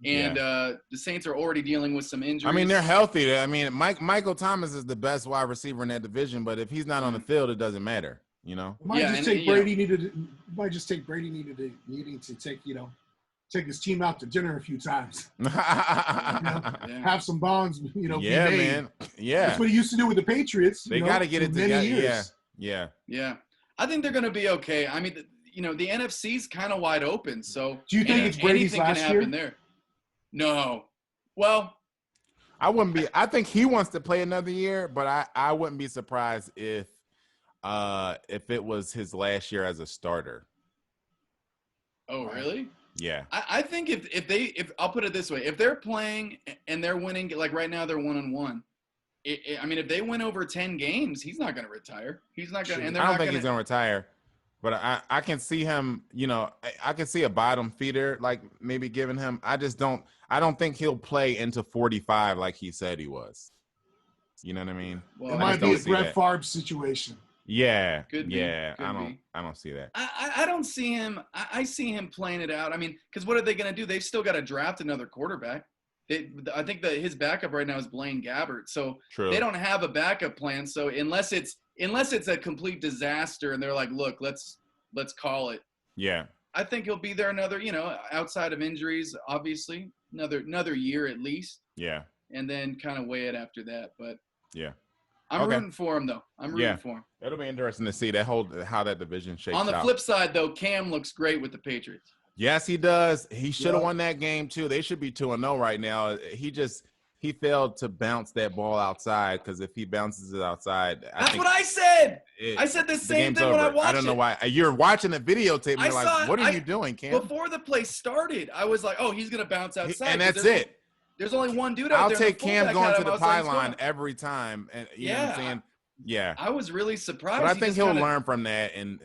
B: And the Saints are already dealing with some injuries.
A: I mean, they're healthy. I mean, Michael Thomas is the best wide receiver in that division, but if he's not on the field, it doesn't matter, It might just take Brady needing to take,
C: take his team out to dinner a few times.
B: Yeah.
C: Have some bonds,
A: yeah,
C: be made.
A: man. Yeah.
C: That's what he used to do with the Patriots.
A: They got to get it
C: many
A: together.
C: years.
A: Yeah.
B: Yeah. I think they're going to be okay. I mean, the NFC's kind of wide open. So
C: do you think it's Brady's
B: anything
C: last
B: can happen
C: year?
B: there? No. Well,
A: I wouldn't be. I think he wants to play another year, but I wouldn't be surprised if it was his last year as a starter.
B: Oh, really?
A: Yeah.
B: I think if I'll put it this way, if they're playing and they're winning, like right now they're 1-1. I mean, if they win over 10 games, he's not going to retire. He's not going to. And
A: I don't think he's going to retire, but I can see him. I can see a bottom feeder, like maybe giving him. I don't think he'll play into 45 like he said he was. You know what I mean?
C: Well, it might be a Brett Favre situation.
A: Yeah.
B: Could be.
A: Yeah.
B: Could be.
A: I don't see that.
B: I don't see him. I see him playing it out. I mean, because what are they going to do? They've still got to draft another quarterback. I think that his backup right now is Blaine Gabbert. So
A: True.
B: They don't have a backup plan. So unless it's a complete disaster and they're like, look, let's call it.
A: Yeah.
B: I think he'll be there another, outside of injuries, obviously, another year at least.
A: Yeah.
B: And then kind of weigh it after that. But
A: yeah.
B: I'm rooting for him, though. I'm rooting for him.
A: It'll be interesting to see how that division shakes out.
B: On the flip side, though, Cam looks great with the Patriots.
A: Yes, he does. He should have won that game, too. They should be 2-0 right now. He failed to bounce that ball outside because if he bounces it outside.
B: That's what I said. I said the same thing when I watched it.
A: I don't know why. You're watching the videotape and you're like, what are you doing, Cam?
B: Before the play started, I was like, oh, he's going to bounce outside.
A: And that's it.
B: There's only one dude out
A: I'll
B: there.
A: I'll take Cam going to the pylon every time. And you know what I'm saying? Yeah.
B: I was really surprised.
A: But I think he'll learn from that and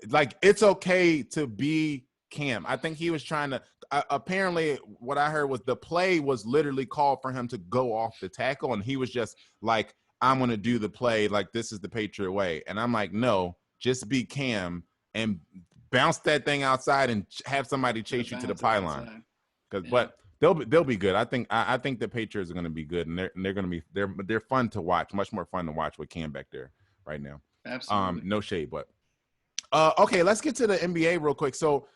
A: like it's okay to be Cam. I think he was trying to apparently what I heard was the play was literally called for him to go off the tackle and he was just like, I'm going to do the play like this is the Patriot way. And I'm like, no, just be Cam and bounce that thing outside and have somebody chase you to the pylon. But they'll be good. I think the Patriots are going to be good and they're going to be they're fun to watch, much more fun to watch with Cam back there right now.
B: Absolutely.
A: No shade, but okay, let's get to the NBA real quick. So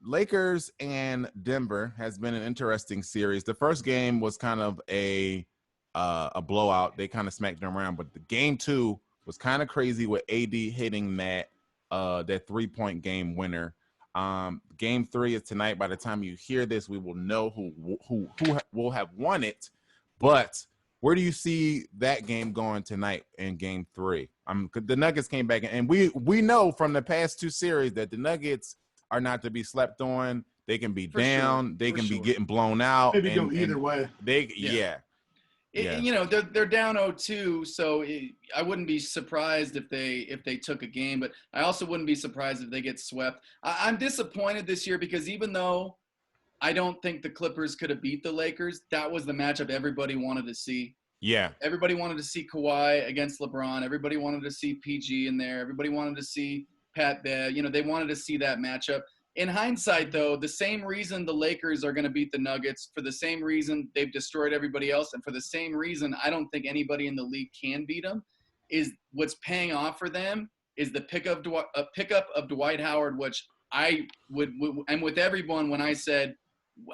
A: Lakers and Denver has been an interesting series. The first game was kind of a blowout. They kind of smacked them around, but the game 2 was kind of crazy with AD hitting that 3-point game winner. Game 3 is tonight. By the time you hear this, we will know who will have won it. But where do you see that game going tonight in game 3? The Nuggets came back, and we know from the past 2 series that the Nuggets are not to be slept on. They can be down. Sure. They can be getting blown out.
C: Maybe go either way.
A: They're
B: down 0-2, so I wouldn't be surprised if they took a game, but I also wouldn't be surprised if they get swept. I'm disappointed this year because even though I don't think the Clippers could have beat the Lakers, that was the matchup everybody wanted to see.
A: Yeah.
B: Everybody wanted to see Kawhi against LeBron. Everybody wanted to see PG in there. Everybody wanted to see Pat Bev. They wanted to see that matchup. In hindsight, though, the same reason the Lakers are going to beat the Nuggets, for the same reason they've destroyed everybody else, and for the same reason I don't think anybody in the league can beat them, is what's paying off for them is the pickup of Dwight Howard, which I would I'm with everyone when I said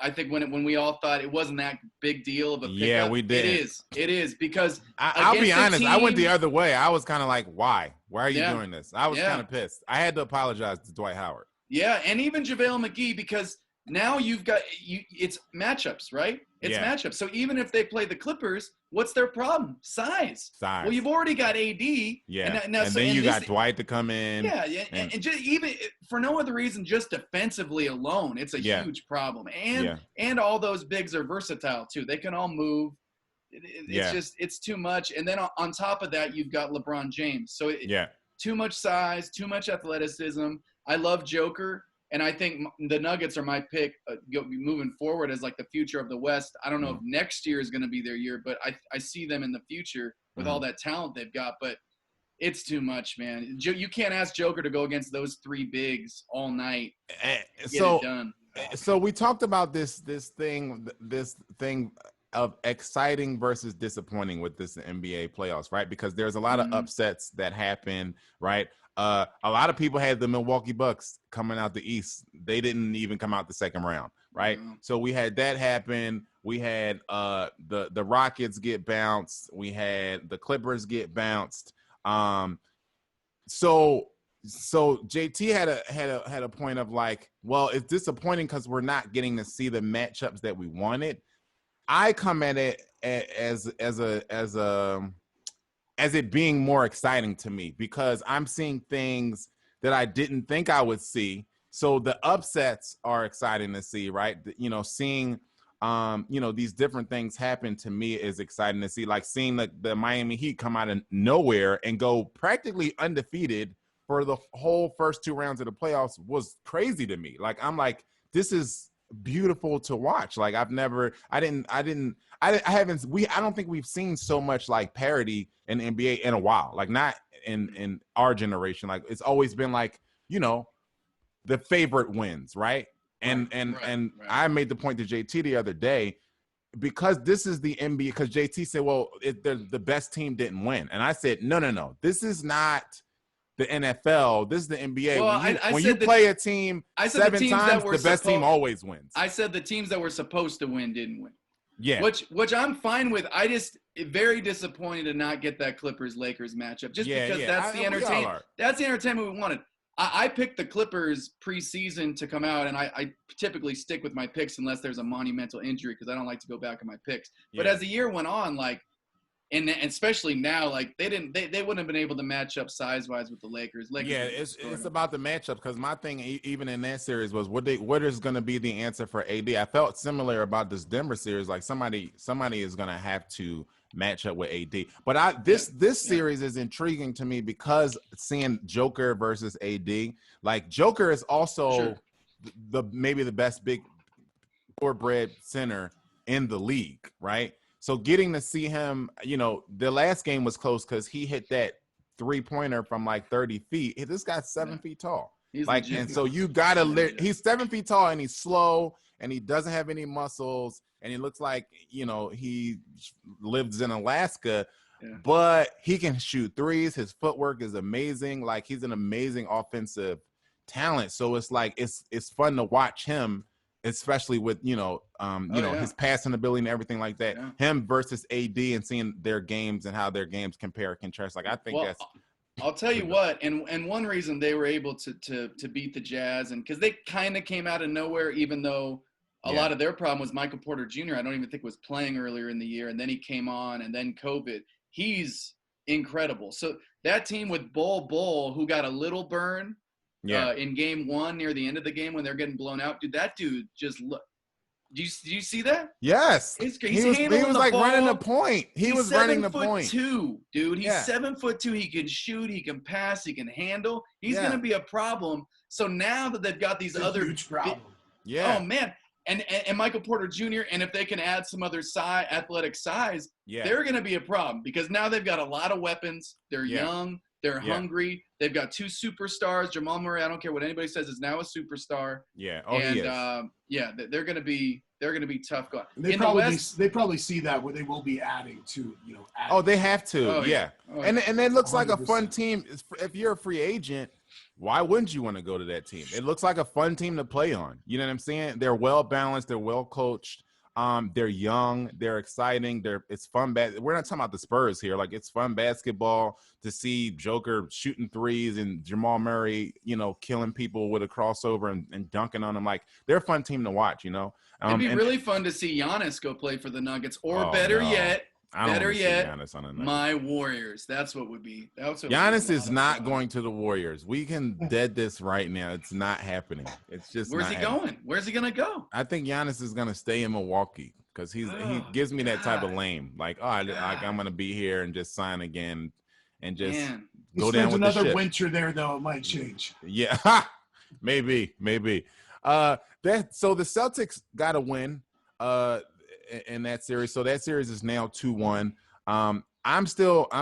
B: I think when we all thought it wasn't that big deal of a pickup. Yeah,
A: we did.
B: It is because
A: I'll be honest. I went the other way. I was kind of like, why? Why are you doing this? I was kind of pissed. I had to apologize to Dwight Howard.
B: Yeah, and even JaVale McGee because now it's matchups, right? It's matchups. So even if they play the Clippers, what's their problem? Size. Well, you've already got AD.
A: Yeah. And then you got Dwight to come in.
B: Yeah. And just even for no other reason, just defensively alone, it's a huge problem. And all those bigs are versatile too. They can all move. It's too much. And then on top of that, you've got LeBron James. So too much size, too much athleticism. I love Joker. And I think the Nuggets are my pick moving forward as like the future of the West. I don't know if next year is going to be their year, but I see them in the future with all that talent they've got. But it's too much, man. You can't ask Joker to go against those 3 bigs all night. Get it done.
A: So we talked about this thing of exciting versus disappointing with this NBA playoffs, right? Because there's a lot of upsets that happen, right? A lot of people had the Milwaukee Bucks coming out the East. They didn't even come out the second round, right? Mm-hmm. So we had that happen. We had the Rockets get bounced. We had the Clippers get bounced. So JT had a point of like, well, it's disappointing because we're not getting to see the matchups that we wanted. I come at it as it being more exciting to me because I'm seeing things that I didn't think I would see. So the upsets are exciting to see, right? You know, seeing these different things happen to me is exciting to see. Like seeing the Miami Heat come out of nowhere and go practically undefeated for the whole first 2 rounds of the playoffs was crazy to me. Like I'm like, this is beautiful to watch. Like I don't think we've seen so much like parity in the NBA in a while. Like not in our generation. Like it's always been like, you know, the favorite wins, right? And I made the point to JT the other day, because this is the NBA, because JT said, well, the best team didn't win. And I said, no. This is not the NFL. This is the NBA.
B: Well,
A: when you play a team 7 times, the best team always wins.
B: I said the teams that were supposed to win didn't win.
A: Yeah.
B: Which I'm fine with. I just very disappointed to not get that Clippers-Lakers matchup just because that's the entertainment. That's the entertainment we wanted. I picked the Clippers preseason to come out, and I typically stick with my picks unless there's a monumental injury because I don't like to go back on my picks. But as the year went on, like, and especially now, like they wouldn't have been able to match up size-wise with the Lakers.
A: It's about the matchup, because my thing even in that series was what is going to be the answer for AD. I felt similar about this Denver series. Like somebody is going to have to match up with AD. But this series is intriguing to me because seeing Joker versus AD, like Joker is also maybe the best big purebred center in the league, right? So getting to see him, you know, the last game was close because he hit that 3-pointer from like 30 feet. This guy's 7 feet tall.
B: He's
A: like,
B: legit.
A: And so you gotta he's 7 feet tall and he's slow and he doesn't have any muscles. And he looks like, you know, he lives in Alaska, but he can shoot threes. His footwork is amazing. Like he's an amazing offensive talent. So it's like, it's fun to watch him, especially with, his passing ability and everything like that. Yeah. Him versus AD and seeing their games and how their games compare and contrast. Like, I think
B: I'll tell you what, and one reason they were able to beat the Jazz, and because they kind of came out of nowhere, even though a lot of their problem was Michael Porter Jr. I don't even think was playing earlier in the year, and then he came on, and then COVID. He's incredible. So that team with Bull, who got a little burn in game 1 near the end of the game when they're getting blown out, dude, that dude just look. Do you see that?
A: Yes.
B: He
A: was like running the point. He was running the point.
B: 7'2", dude. He's 7'2". He can shoot. He can pass. He can handle. He's going to be a problem. So now that they've got these other
C: huge problem.
B: Oh man. And Michael Porter Jr., and if they can add some other athletic size, they're going to be a problem because now they've got a lot of weapons. They're young. They're hungry. They've got 2 superstars. Jamal Murray, I don't care what anybody says, is now a superstar.
A: Yeah. Oh, he is.
B: They're going to be tough going.
C: They probably see that where they will be adding to,
A: they have to.
B: Oh, yeah. Oh,
A: and it looks 100%. Like a fun team. If you're a free agent, why wouldn't you want to go to that team? It looks like a fun team to play on. You know what I'm saying? They're well balanced. They're well coached. They're young. They're exciting. It's fun. We're not talking about the Spurs here. Like, it's fun basketball to see Joker shooting threes and Jamal Murray, killing people with a crossover and dunking on them. Like, they're a fun team to watch.
B: It'd be really fun to see Giannis go play for the Nuggets, or better yet, my Warriors. That's what would be.
A: Giannis is not going to the Warriors. We can dead this right now. It's not happening. It's just.
B: Where's he going? Where's he gonna go?
A: I think Giannis is gonna stay in Milwaukee because he gives me that type of lame. Like, I'm gonna be here and just sign again and just go down with the ship.
C: Another winter there though. It might change.
A: Yeah, maybe. So the Celtics got a win. In that series. So that series is now 2-1. I'm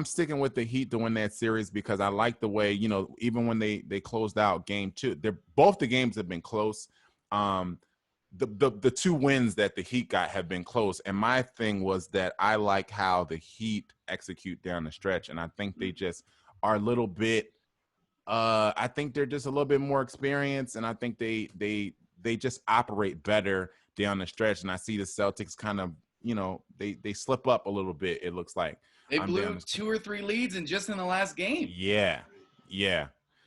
A: sticking with the Heat to win that series because I like the way, even when they closed out game 2, both the games have been close. The 2 wins that the Heat got have been close. And my thing was that I like how the Heat execute down the stretch. And I think they just are a little bit I think they're just a little bit more experienced, and I think they just operate better down the stretch. And I see the Celtics kind of, they slip up a little bit. It looks like
B: they blew 2 or 3 leads in the last game.
A: Yeah.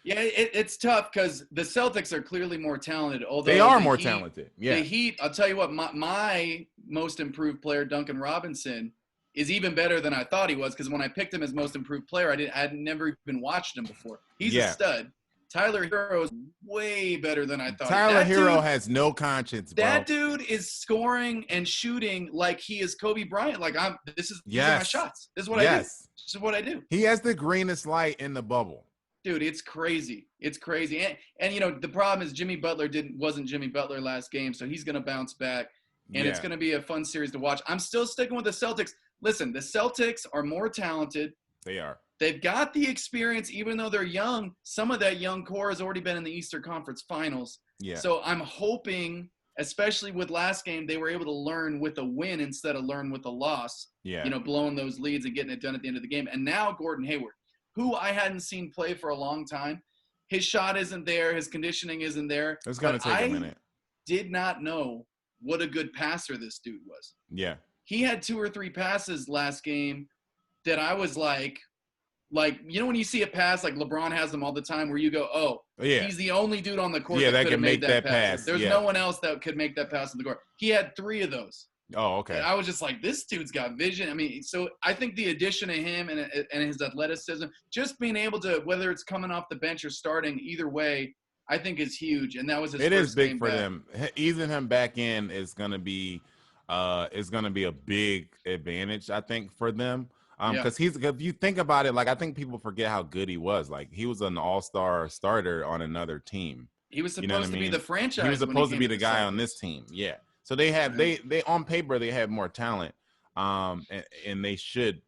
B: It's tough because the Celtics are clearly more talented. Although
A: they are more talented. Yeah.
B: The Heat, I'll tell you what, my most improved player, Duncan Robinson, is even better than I thought he was, because when I picked him as most improved player, I had never even watched him before. He's a stud. Tyler Hero is way better than I thought.
A: Tyler Hero has no conscience, bro.
B: That dude is scoring and shooting like he is Kobe Bryant. Like these are my shots. This is what I do. This is what I do.
A: He has the greenest light in the bubble.
B: Dude, it's crazy. It's crazy. And the problem is Jimmy Butler wasn't Jimmy Butler last game, so he's going to bounce back. And it's going to be a fun series to watch. I'm still sticking with the Celtics. Listen, the Celtics are more talented.
A: They are.
B: They've got the experience, even though they're young. Some of that young core has already been in the Eastern Conference Finals. Yeah. So I'm hoping, especially with last game, they were able to learn with a win instead of learn with a loss. Yeah. Blowing those leads and getting it done at the end of the game. And now Gordon Hayward, who I hadn't seen play for a long time. His shot isn't there. His conditioning isn't there.
A: It's going to take a minute.
B: Did not know what a good passer this dude was.
A: Yeah.
B: He had 2 or 3 passes last game that I was like, when you see a pass, like LeBron has them all the time, where you go, oh, he's the only dude on the court that could have made that pass. There's no one else that could make that pass on the court. He had 3 of those.
A: Oh, okay.
B: And I was just like, this dude's got vision. I mean, so I think the addition of him and his athleticism, just being able to, whether it's coming off the bench or starting, either way, I think is huge. And that was his first game back. It is big for them.
A: Easing him back in is going to be a big advantage, I think, for them. Because if you think about it, like, I think people forget how good he was. Like, he was an all-star starter on another team.
B: He was supposed to be the franchise.
A: He was supposed to be the guy on this team. Yeah. So they have they on paper they have more talent, and they should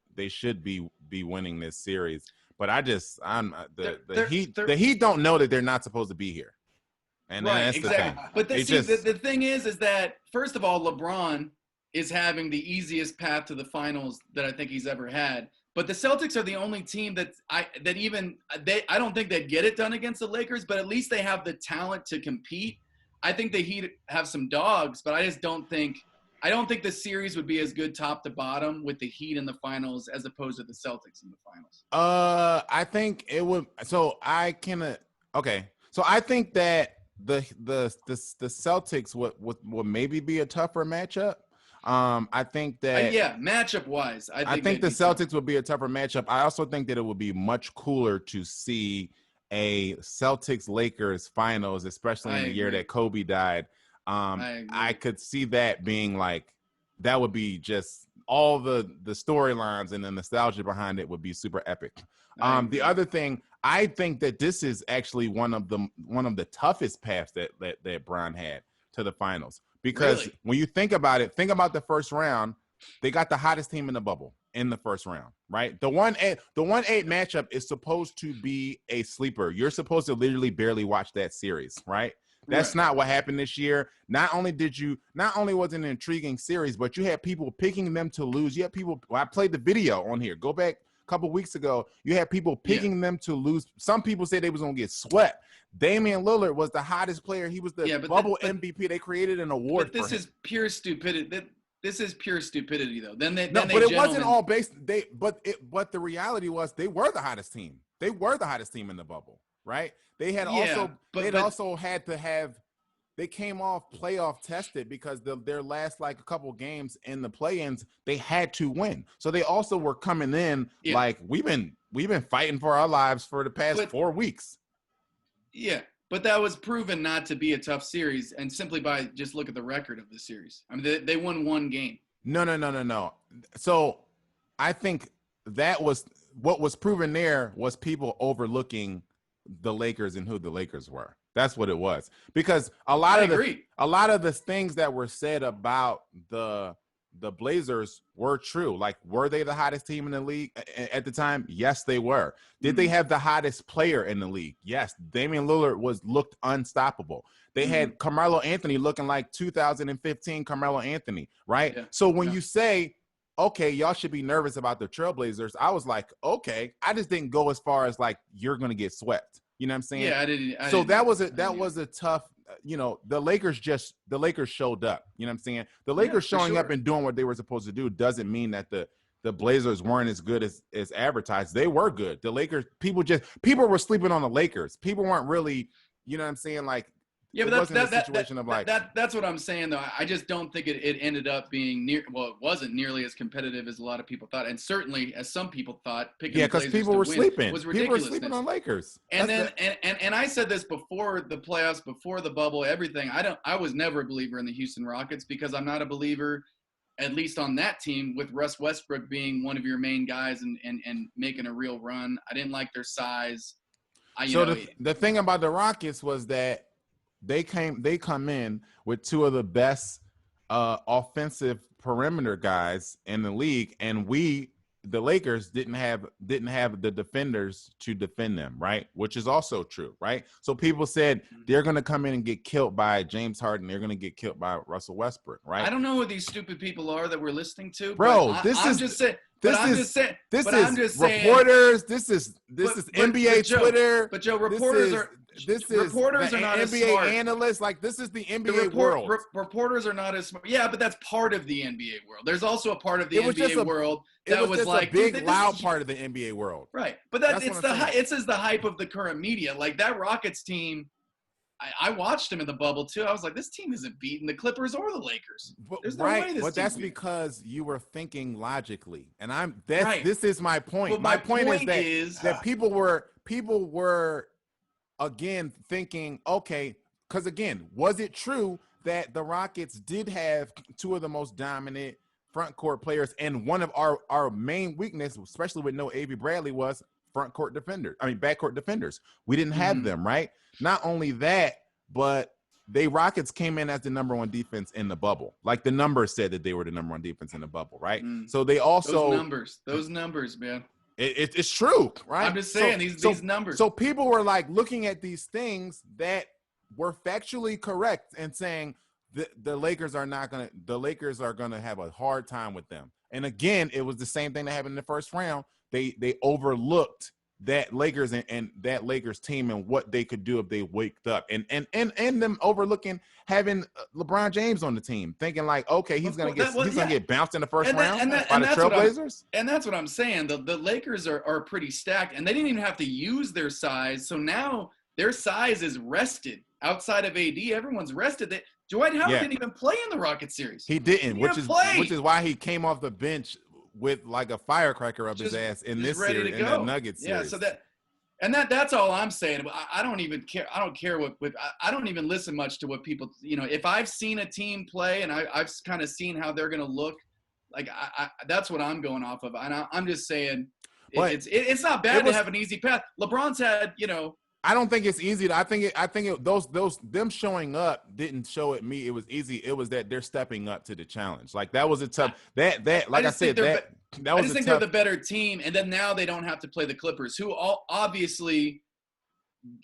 A: be winning this series. But the Heat don't know that they're not supposed to be here, and that's exactly. The thing.
B: But the thing is that first of all, LeBron is having the easiest path to the finals that I think he's ever had. But the Celtics are the only team that I don't think they'd get it done against the Lakers, but at least they have the talent to compete. I think the Heat have some dogs, but I don't think the series would be as good top to bottom with the Heat in the finals as opposed to the Celtics in the finals.
A: I think it would. So I think that the Celtics would maybe be a tougher matchup. I think that
B: matchup wise,
A: I think the Celtics would be a tougher matchup. I also think that it would be much cooler to see a Celtics-Lakers finals, especially in the year that Kobe died. I could see that being like, that would be just all the storylines and the nostalgia behind it would be super epic. The other thing, I think that this is actually one of the toughest paths that Bron had to the finals. Because when you think about it, think about the first round, they got the hottest team in the bubble in the first round, right? The 1-8 matchup is supposed to be a sleeper. You're supposed to literally barely watch that series, right? That's not what happened this year. Not only was it an intriguing series, but you had people picking them to lose. You had people, I played the video on here. Go back a couple weeks ago. You had people picking them to lose. Some people said they was going to get swept. Damian Lillard was the hottest player. He was the bubble MVP. They created an award for him.
B: Is pure stupidity. This is pure stupidity, though.
A: It wasn't all based. But the reality was they were the hottest team. They were the hottest team in the bubble, right? They had also had to have. They came off playoff tested because their last a couple games in the play-ins they had to win. So they also were coming in like we've been fighting for our lives for the past 4 weeks.
B: Yeah. But that was proven not to be a tough series, and simply by just look at the record of the series. I mean, they won 1 game.
A: No. So I think that was what was proven there was people overlooking the Lakers and who the Lakers were. That's what it was. Because a lot of the things that were said about the Blazers were true. Like, were they the hottest team in the league at the time? Yes, they were. Did they have the hottest player in the league? Yes. Damian Lillard looked unstoppable. They had Carmelo Anthony looking like 2015 Carmelo Anthony, right? Yeah. So when you say, okay, y'all should be nervous about the Trailblazers, I was like, okay. I just didn't go as far as like, you're going to get swept. You know what I'm saying?
B: Yeah, I didn't.
A: So that was a tough. The Lakers showed up. You know what I'm saying? The Lakers showing up and doing what they were supposed to do doesn't mean that the Blazers weren't as good as advertised. They were good. The Lakers, people were sleeping on the Lakers. People weren't really, you know what I'm saying? Like,
B: yeah, but that's what I'm saying though. I just don't think it ended up being it wasn't nearly as competitive as a lot of people thought, and certainly as some people thought.
A: Because people were sleeping.
B: Was
A: people were sleeping on Lakers.
B: And and I said this before the playoffs, before the bubble, everything. I was never a believer in the Houston Rockets because I'm not a believer, at least on that team, with Russ Westbrook being one of your main guys and making a real run. I didn't like their size.
A: The thing about the Rockets was that they come in with two of the best offensive perimeter guys in the league, and the Lakers didn't have the defenders to defend them, right? Which is also true, right? So people said they're going to come in and get killed by James Harden. They're going to get killed by Russell Westbrook, right?
B: I don't know who these stupid people are that we're listening to,
A: bro. This is reporters. This is NBA Twitter.
B: But Joe, reporters are not as
A: NBA
B: smart.
A: analysts. Like, this is the NBA world.
B: Reporters are not as smart. Yeah, but that's part of the NBA world. There's also a part of the NBA world that was like
A: a big, loud part of the NBA world.
B: Right, but it's the hype of the current media. Like that Rockets team. I watched him in the bubble too. I was like, this team isn't beating the Clippers or the Lakers. There's no way this
A: that's because you were thinking logically, and this is my point. But my point is that people were again thinking, okay, because again, was it true that the Rockets did have two of the most dominant front court players, and one of our main weakness, especially with no Avery Bradley, was backcourt defenders. We didn't have them, right? Not only that, but Rockets came in as the number one defense in the bubble. Like the numbers said that they were the number one defense in the bubble, right? So they also
B: those numbers, man.
A: It's true, right?
B: I'm just saying these numbers.
A: So people were like looking at these things that were factually correct and saying the Lakers are gonna have a hard time with them. And again, it was the same thing that happened in the first round. They overlooked that Lakers and that Lakers team and what they could do if they waked up, and them overlooking having LeBron James on the team, thinking like, okay, he's gonna get bounced in the first round by the Trailblazers.
B: And that's what I'm saying. The Lakers are pretty stacked, and they didn't even have to use their size. So now their size is rested. Outside of AD, everyone's rested. Dwight Howard didn't even play in the Rockets series.
A: He didn't, which is why he came off the bench with like a firecracker up his ass in this series, in that Nuggets series.
B: Yeah, so that's all I'm saying. I don't even care. I don't care I don't even listen much to what people, if I've seen a team play and I've kind of seen how they're going to look, like that's what I'm going off of. And I'm just saying it's not bad to have an easy path. LeBron's had,
A: I don't think it's easy. I think them showing up didn't show it me. It was easy. It was that they're stepping up to the challenge. Like that was a tough. They're
B: the better team, and then now they don't have to play the Clippers, who obviously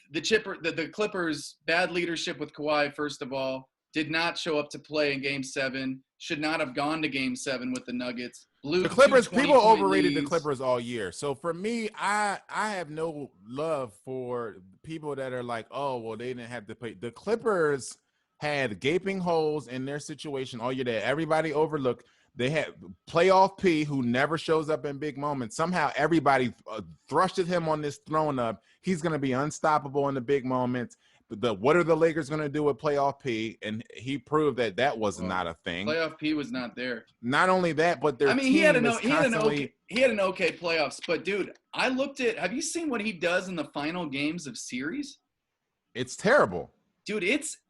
B: the Clippers bad leadership with Kawhi. First of all, did not show up to play in Game 7. Should not have gone to Game 7 with the Nuggets.
A: The Clippers, people overrated the Clippers all year. So for me, I have no love for people that are like, oh, well, they didn't have to play. The Clippers had gaping holes in their situation all year that everybody overlooked. They had playoff P, who never shows up in big moments. Somehow everybody thrusted him on this throne up. He's going to be unstoppable in the big moments. What are the Lakers going to do with playoff P? And he proved that was not a thing.
B: Playoff P was not there.
A: Not only that, but he had an okay
B: playoffs. But dude, I looked at. Have you seen what he does in the final games of series?
A: It's terrible,
B: dude.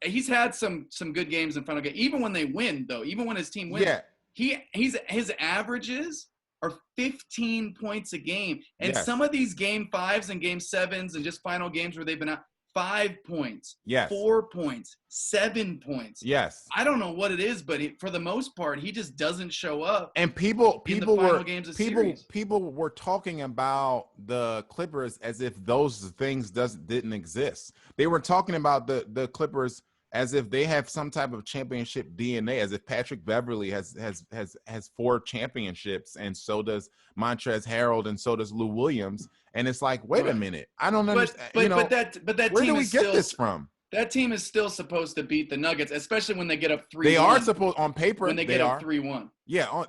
B: He's had some good games in final game. Even when they win, though, even when his team wins, his averages are 15 points a game. And some of these game 5s and game 7s and just final games where they've been out. 5 points, 4 points, 7 points.
A: Yes.
B: I don't know what it is, but for the most part, he just doesn't show up.
A: And people were talking about the Clippers as if those things didn't exist. They were talking about the Clippers as if they have some type of championship DNA, as if Patrick Beverly has 4 championships, and so does Montrezl Harrell, and so does Lou Williams. And it's like, wait a minute, I don't understand.
B: But that
A: where
B: team
A: do we
B: is
A: get
B: still,
A: this from?
B: That team is still supposed to beat the Nuggets, especially when they get up 3-1.
A: They are supposed on paper
B: when they get up 3-1.
A: Yeah,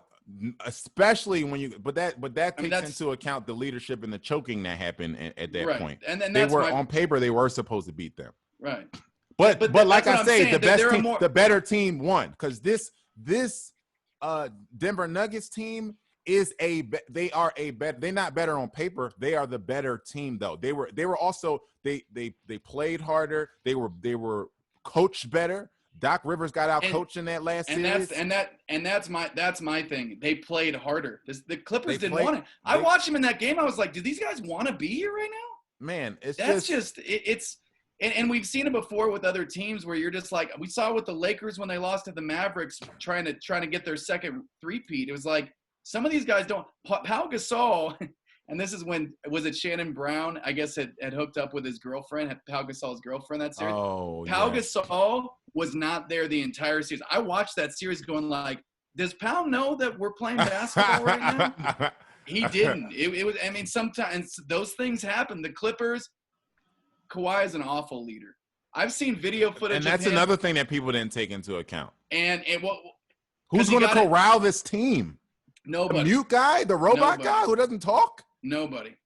A: especially when you. But that takes into account the leadership and the choking that happened at that point. And then they were on paper, they were supposed to beat them.
B: Right.
A: But like I say, the best team, the better team won, because this Denver Nuggets team is they're not better on paper. They are the better team, though. They were also they played harder. They were coached better. Doc Rivers got out coached in that last series.
B: That's my thing. They played harder. The Clippers didn't want it. I watched them in that game. I was like, do these guys want to be here right now? Man, And we've seen it before with other teams where you're just like, we saw with the Lakers when they lost to the Mavericks trying to get their second three-peat. It was like, some of these guys don't. Pau Gasol, and this is when, was it Shannon Brown, I guess, had hooked up with his girlfriend, Pau Gasol's girlfriend that series. Pau Gasol was not there the entire series. I watched that series going like, does Pau know that we're playing basketball right now? He didn't. It was, I mean, sometimes those things happen. The Clippers, Kawhi is an awful leader. I've seen video footage
A: and that's
B: of him,
A: another thing that people didn't take into account.
B: Who's
A: going to corral this team?
B: Nobody.
A: The mute guy, the robot guy who doesn't talk?
B: Nobody.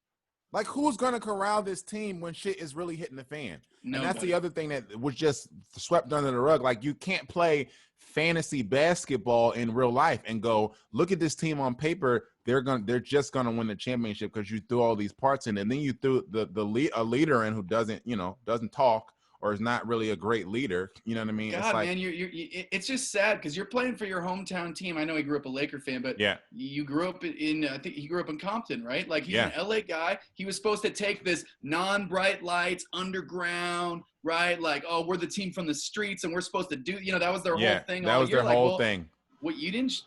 A: Like, who's going to corral this team when shit is really hitting the fan?
B: Nobody.
A: And that's the other thing that was just swept under the rug. Like, you can't play fantasy basketball in real life and go, look at this team on paper. They're just gonna win the championship because you threw all these parts in, and then you threw a leader in who doesn't talk or is not really a great leader. You know what I mean?
B: God,
A: it's like,
B: man, it's just sad because you're playing for your hometown team. I know he grew up a Laker fan, but
A: yeah,
B: you grew up I think he grew up in Compton, right? Like, he's an LA guy. He was supposed to take this non-bright lights, underground, right? Like, oh, we're the team from the streets, and we're supposed to do. That was their whole thing.
A: That was their whole thing.
B: What you didn't.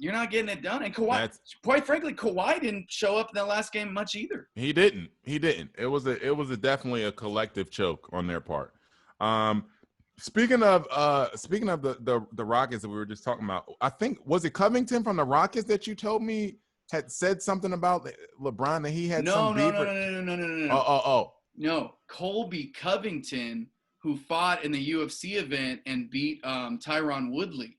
B: You're not getting it done. And Kawhi, quite frankly, Kawhi didn't show up in that last game much either.
A: He didn't. It was definitely a collective choke on their part. Speaking of the Rockets that we were just talking about, I think, was it Covington from the Rockets that you told me had said something about LeBron, that he had some beef?
B: No. No, Colby Covington, who fought in the UFC event and beat Tyron Woodley.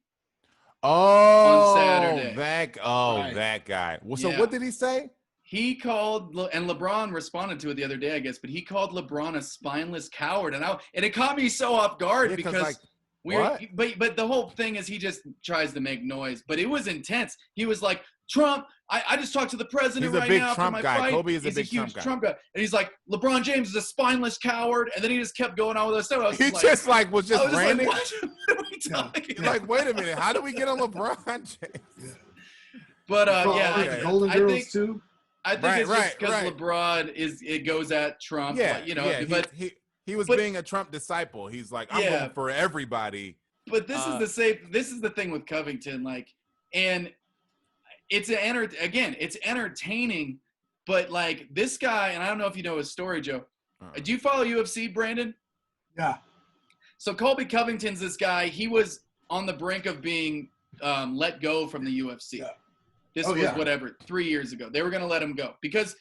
B: On Saturday.
A: That guy. Well, so what did he say?
B: He called, and LeBron responded to it the other day, I guess, but he called LeBron a spineless coward, and it caught me so off guard because but the whole thing is he just tries to make noise, but it was intense. He was like, Trump, I just talked to the president right now after my fight.
A: Kobe is a big
B: huge
A: Trump guy.
B: And he's like, LeBron James is a spineless coward, and then he just kept going on with this stuff.
A: He was just branding.
B: Like, what are we talking about?
A: Like, wait a minute, how do we get on LeBron James?
B: But
C: Golden Girls too.
B: I think it's just because LeBron it goes at Trump. But
A: he was being a Trump disciple. He's like, I'm going for everybody.
B: But this is the thing with Covington, like, and it's entertaining, but like this guy, and I don't know if you know his story, Joe. Do you follow UFC, Brandon?
C: Yeah.
B: So Colby Covington's this guy. He was on the brink of being let go from the UFC. Yeah. This was 3 years ago. They were going to let him go because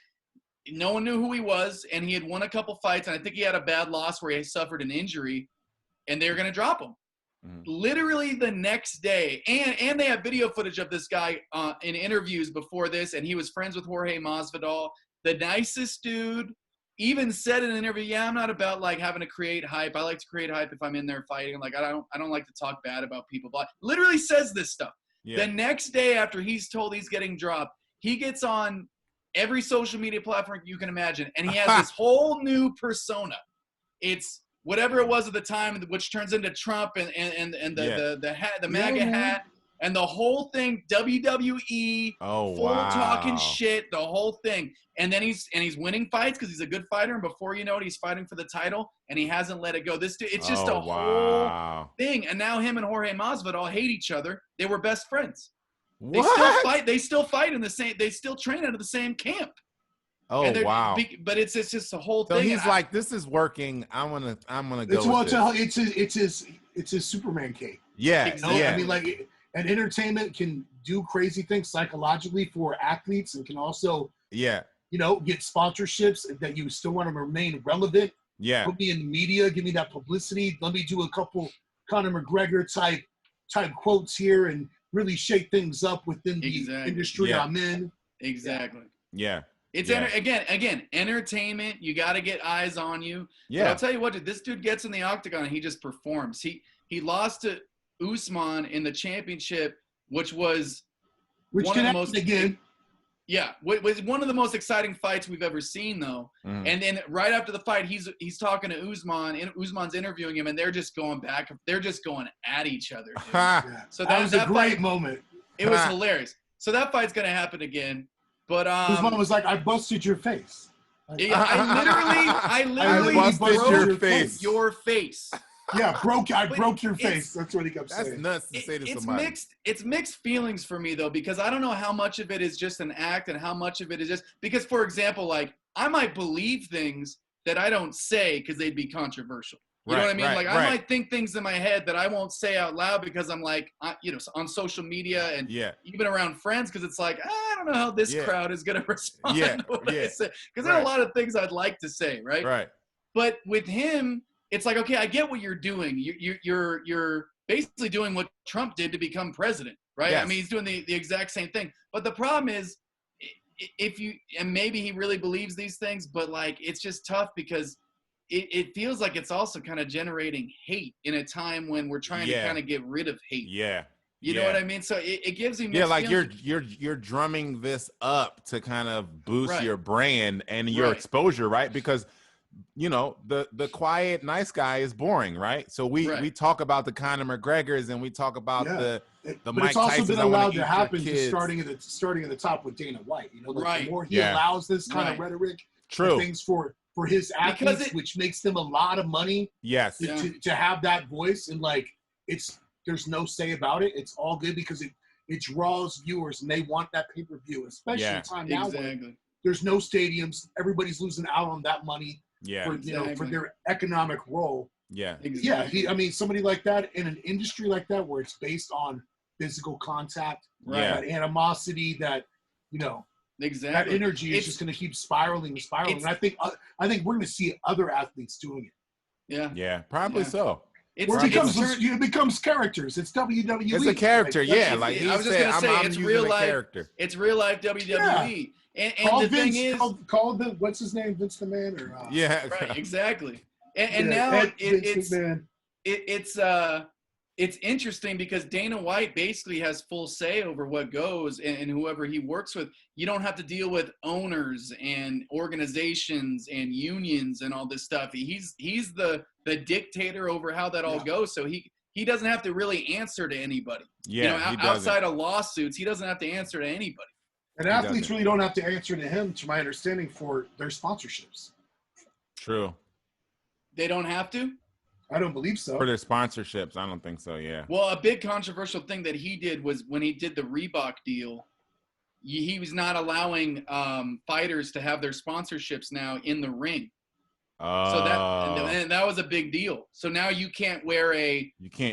B: no one knew who he was, and he had won a couple fights, and I think he had a bad loss where he suffered an injury, and they were going to drop him. Mm-hmm. Literally the next day, and they have video footage of this guy in interviews before this, and he was friends with Jorge Masvidal, the nicest dude. Even said in an interview, I'm not about like having to create hype. I like to create hype if I'm in there fighting. Like I don't like to talk bad about people. But literally says this stuff. Yeah. The next day after he's told he's getting dropped, he gets on every social media platform you can imagine, and he has this whole new persona. It's whatever it was at the time, which turns into Trump and the hat, the MAGA hat, and the whole thing, WWE, talking shit, the whole thing. And then he's winning fights because he's a good fighter, and before you know it, he's fighting for the title, and he hasn't let it go. This dude, it's just whole thing. And now him and Jorge Masvidal hate each other. They were best friends. What? They still fight in the same. They still train out of the same camp.
A: Oh wow!
B: But it's just a whole
A: so
B: thing.
A: He's like, this is working. I'm gonna go.
C: It's his Superman cape.
A: Yeah,
B: exactly.
A: yeah.
C: I mean, like, and entertainment can do crazy things psychologically for athletes, and can also, get sponsorships that you still want to remain relevant.
A: Yeah.
C: Put me in the media, give me that publicity. Let me do a couple Conor McGregor type quotes here and really shake things up within the industry I'm in.
B: Exactly.
A: Yeah.
B: It's again, entertainment. You got to get eyes on you.
A: Yeah.
B: But I'll tell you what, this dude gets in the octagon and he just performs. He lost to Usman in the championship, which was one of the most again. Yeah, was one of the most exciting fights we've ever seen, though. Mm. And then right after the fight, he's talking to Usman, and Usman's interviewing him, and they're just going back. They're just going at each other. So that was a great moment. It was hilarious. So that fight's gonna happen again. But
C: Usman was like, "I busted your face."
B: I literally busted your face.
C: Yeah, I broke your face. That's what he kept saying.
A: That's nuts to say to somebody.
B: It's mixed feelings for me, though, because I don't know how much of it is just an act and how much of it is just because, for example, like I might believe things that I don't say because they'd be controversial. You know what I mean? I might think things in my head that I won't say out loud because I'm like, on social media and even around friends, because it's like, I don't know how this crowd is going to respond to what I say. Because there are a lot of things I'd like to say, right?
A: Right.
B: But with him, it's like, okay, I get what you're doing. You're basically doing what Trump did to become president, right? Yes. I mean, he's doing the exact same thing. But the problem is, and maybe he really believes these things, but like, it's just tough because it feels like it's also kind of generating hate in a time when we're trying to kind of get rid of hate.
A: Yeah.
B: You know what I mean? So it gives him
A: like you're drumming this up to kind of boost your brand and your exposure, right? Because the quiet nice guy is boring, right? So we talk about the Conor McGregors and we talk about the
C: but
A: Mike
C: it's also
A: Tysons
C: been allowed to happen starting at the top with Dana White. The more he allows this kind of rhetoric, things for his athletes, which makes them a lot of money.
A: Yes,
C: to have that voice and like there's no say about it. It's all good because it draws viewers and they want that pay-per-view, especially in time now when there's no stadiums, everybody's losing out on that money. For their economic role. Somebody like that in an industry like that where it's based on physical contact, that animosity, that that energy is just going to keep spiraling. And I think we're going to see other athletes doing
B: it.
A: Yeah, probably so.
C: It becomes characters. It's WWE.
A: It's a character,
B: I was just going to say it's real life.
A: Character.
B: It's real life WWE.
C: Yeah.
B: And the thing is,
C: call the what's his name, Vince McMahon, or
B: right, exactly. And now it's interesting because Dana White basically has full say over what goes and whoever he works with. You don't have to deal with owners and organizations and unions and all this stuff. He's the dictator over how that all goes. So he doesn't have to really answer to anybody. Outside of lawsuits, he doesn't have to answer to anybody.
C: And athletes really don't have to answer to him, to my understanding, for their sponsorships.
A: True.
B: They don't have to?
C: I don't believe so.
A: For their sponsorships, I don't think so, yeah.
B: Well, a big controversial thing that he did was when he did the Reebok deal, he was not allowing fighters to have their sponsorships now in the ring. So that was a big deal. So now you can't wear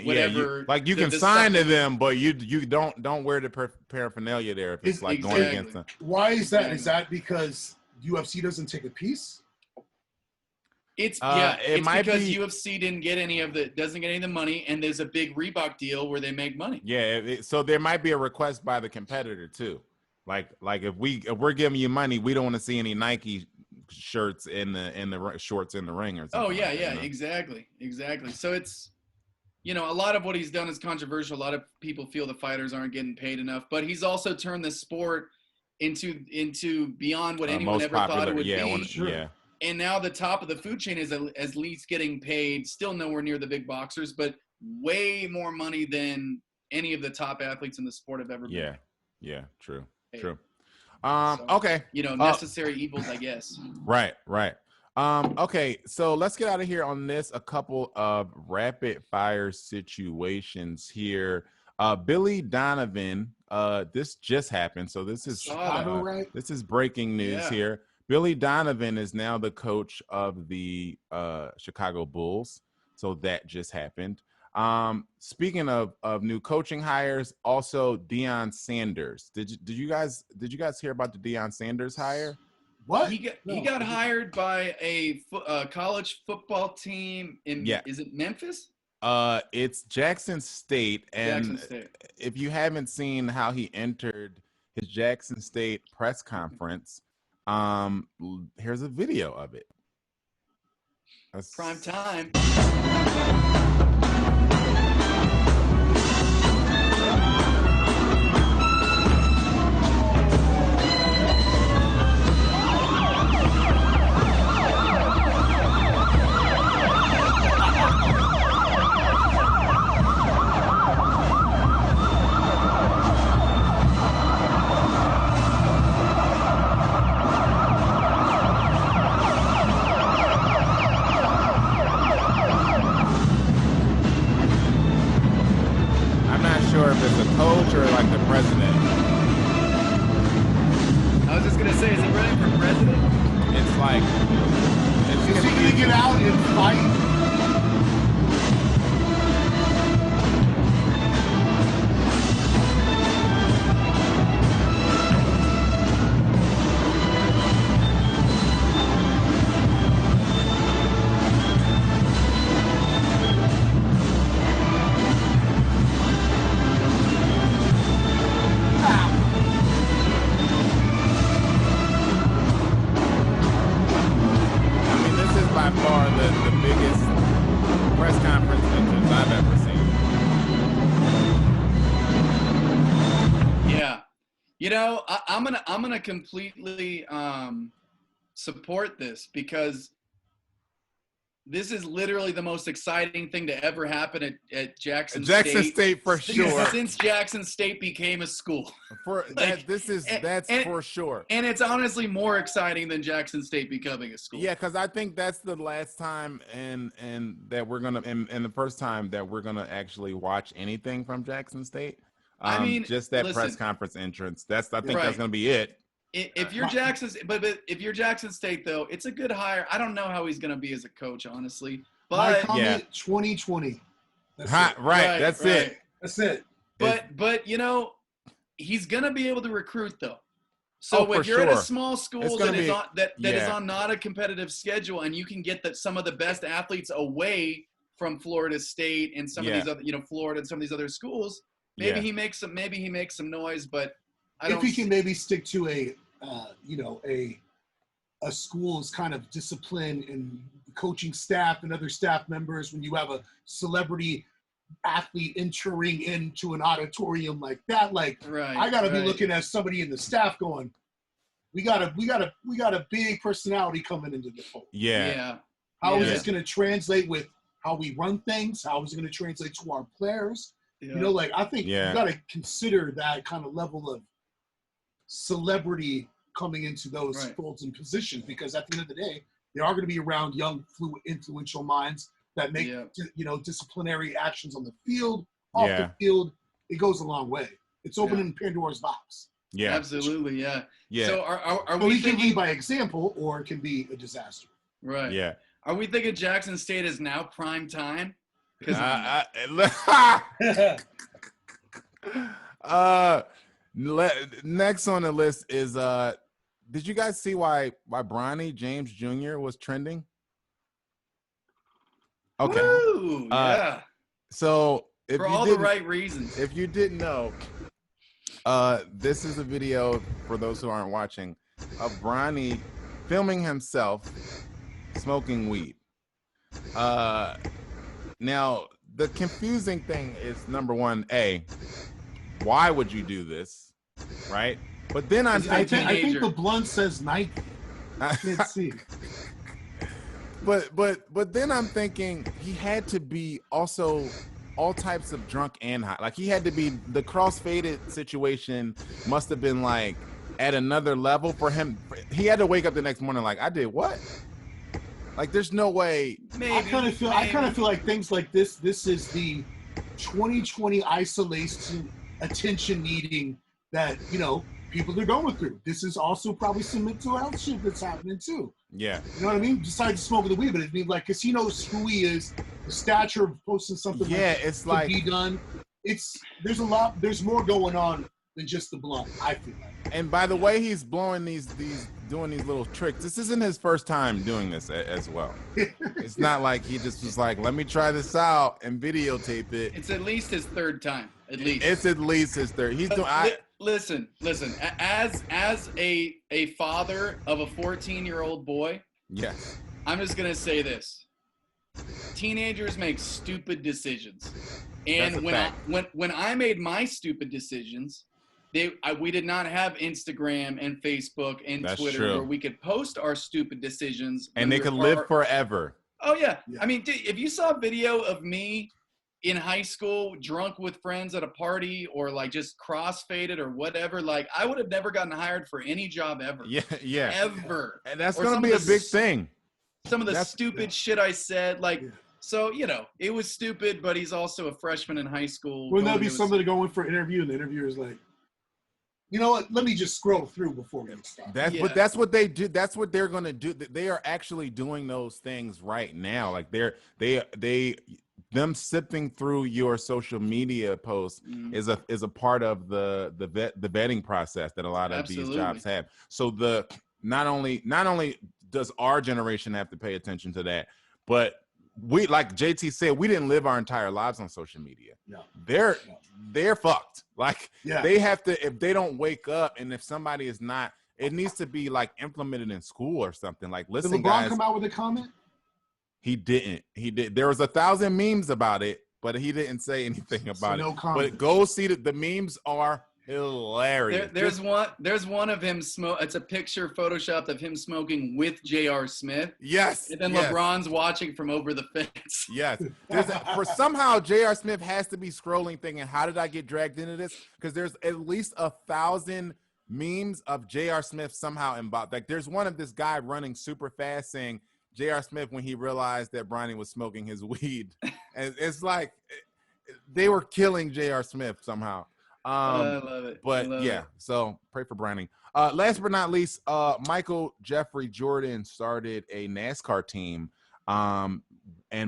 B: whatever.
A: You can sign to them, but you don't wear the paraphernalia there if it's going against them.
C: Why is that? Is that because UFC doesn't take a piece?
B: It's because UFC doesn't get any of the money, and there's a big Reebok deal where they make money.
A: Yeah, so there might be a request by the competitor too. Like if we're giving you money, we don't want to see any Nike shirts in the shorts in the ring or something.
B: Exactly. So it's a lot of what he's done is controversial. A lot of people feel the fighters aren't getting paid enough, but he's also turned the sport into beyond what anyone ever thought it would be. And now the top of the food chain is at least getting paid, still nowhere near the big boxers, but way more money than any of the top athletes in the sport have ever been.
A: Yeah, true.
B: Okay. Necessary evils, I guess.
A: Right. Okay, so let's get out of here on this. A couple of rapid fire situations here. Billy Donovan, this just happened. So this is breaking news here. Billy Donovan is now the coach of the Chicago Bulls. So that just happened. Speaking of new coaching hires, also Deion Sanders. Did you guys hear about the Deion Sanders hire?
C: What?
B: He got hired by a college football team in is it Memphis?
A: It's Jackson State, and
B: Jackson State.
A: If you haven't seen how he entered his Jackson State press conference, here's a video of it.
B: Prime time.
A: If it's a coach or like the president.
B: I was just gonna say, is he running for president?
A: It's like,
C: is he gonna get out and fight?
A: By far the biggest press conference entrance I've ever seen.
B: Yeah, you know, I'm gonna completely support this, because this is literally the most exciting thing to ever happen at Jackson
A: State for sure.
B: Since Jackson State became a school.
A: That's for sure.
B: And it's honestly more exciting than Jackson State becoming a school.
A: Yeah, because I think that's the last time and that we're gonna and the first time that we're gonna actually watch anything from Jackson State.
B: I mean,
A: just that press conference entrance. I think that's gonna be it.
B: If you're Jackson, but if you're Jackson State, though, it's a good hire. I don't know how he's going to be as a coach, honestly. But
C: my comment, 2020.
A: That's it.
C: That's it.
B: But you know, he's going to be able to recruit, though. So if you're at a small school that is on not a competitive schedule, and you can get some of the best athletes away from Florida State and some of these other, Florida and some of these other schools, maybe he makes some noise. But
C: if he can maybe stick to a school's kind of discipline and coaching staff and other staff members, when you have a celebrity athlete entering into an auditorium like that, I gotta be looking at somebody in the staff going, we got a big personality coming into the fold. How is this going to translate with how we run things? How is it going to translate to our players? I think you got to consider that kind of level of celebrity coming into those folds and positions, because at the end of the day, they are going to be around young, influential minds that make disciplinary actions on the field, off the field. It goes a long way. It's opening Pandora's box.
B: Yeah, absolutely. Yeah. So are we
C: can lead by example, or it can be a disaster.
B: Right. Yeah. Are we thinking Jackson State is now prime time?
A: Next on the list is did you guys see why Bronny James Jr. was trending? Okay.
B: Woo, yeah.
A: So
B: for all the right reasons.
A: If you didn't know, this is a video for those who aren't watching of Bronny filming himself smoking weed. Now the confusing thing is, number one, why would you do this, right? But then I think
C: the blunt says Nike. I can't see.
A: But then I'm thinking he had to be also all types of drunk and high. Like he had to be, the cross-faded situation must have been like at another level for him. He had to wake up the next morning like, I did what? Like there's no way.
C: I kind of feel like things like this is the 2020 isolation attention needing that, people they're going through. This is also probably some mental health shit that's happening too.
A: Yeah.
C: You know what I mean? Besides smoking the weed, but I mean, like, because he knows who he is, the stature of posting something
A: it's like
C: be done. There's more going on than just the blunt, I feel like.
A: And by the way he's blowing doing these little tricks, this isn't his first time doing this as well. It's not like he just was like, let me try this out and videotape it.
B: It's at least his third time, at least.
A: It's at least his third. He's doing.
B: Listen. As a father of a 14-year-old boy,
A: yes,
B: I'm just gonna say this: teenagers make stupid decisions, and when I made my stupid decisions, we did not have Instagram and Facebook and
A: That's
B: Twitter
A: true.
B: where we could post our stupid decisions,
A: and they could live forever.
B: Oh yeah. I mean, if you saw a video of me in high school, drunk with friends at a party, or like just cross-faded or whatever, like I would have never gotten hired for any job ever.
A: Yeah.
B: Ever.
A: And that's going to be a big thing.
B: Some of the stupid shit I said, like, so, you know, it was stupid, but he's also a freshman in high school.
C: Wouldn't that be something to go in for an interview and the interviewer's like, you know what, let me just scroll through before we start.
A: But that's what they do. That's what they're going to do. They are actually doing those things right now. Like them sifting through your social media posts is a part of the vetting process that a lot of these jobs have. So not only does our generation have to pay attention to that, but we, like JT said, we didn't live our entire lives on social media. No. They're fucked. Like they have to, if they don't wake up, and if somebody is not, it needs to be like implemented in school or something. Like, listen,
C: did LeBron
A: guys,
C: come out with a comment?
A: He didn't. He did. There was 1,000 memes about it, but he didn't say anything about it. But go see the memes are hilarious.
B: There's one of him it's a picture photoshopped of him smoking with J.R. Smith.
A: Yes.
B: And then LeBron's watching from over the fence.
A: Yes. For somehow J.R. Smith has to be scrolling thinking, how did I get dragged into this? Because there's at least 1,000 memes of J.R. Smith somehow involved. Like, there's one of this guy running super fast saying J.R. Smith when he realized that Bronny was smoking his weed. And it's like they were killing J.R. Smith somehow.
B: I love it.
A: But so pray for Bronny. Last but not least, Michael Jeffrey Jordan started a NASCAR team. And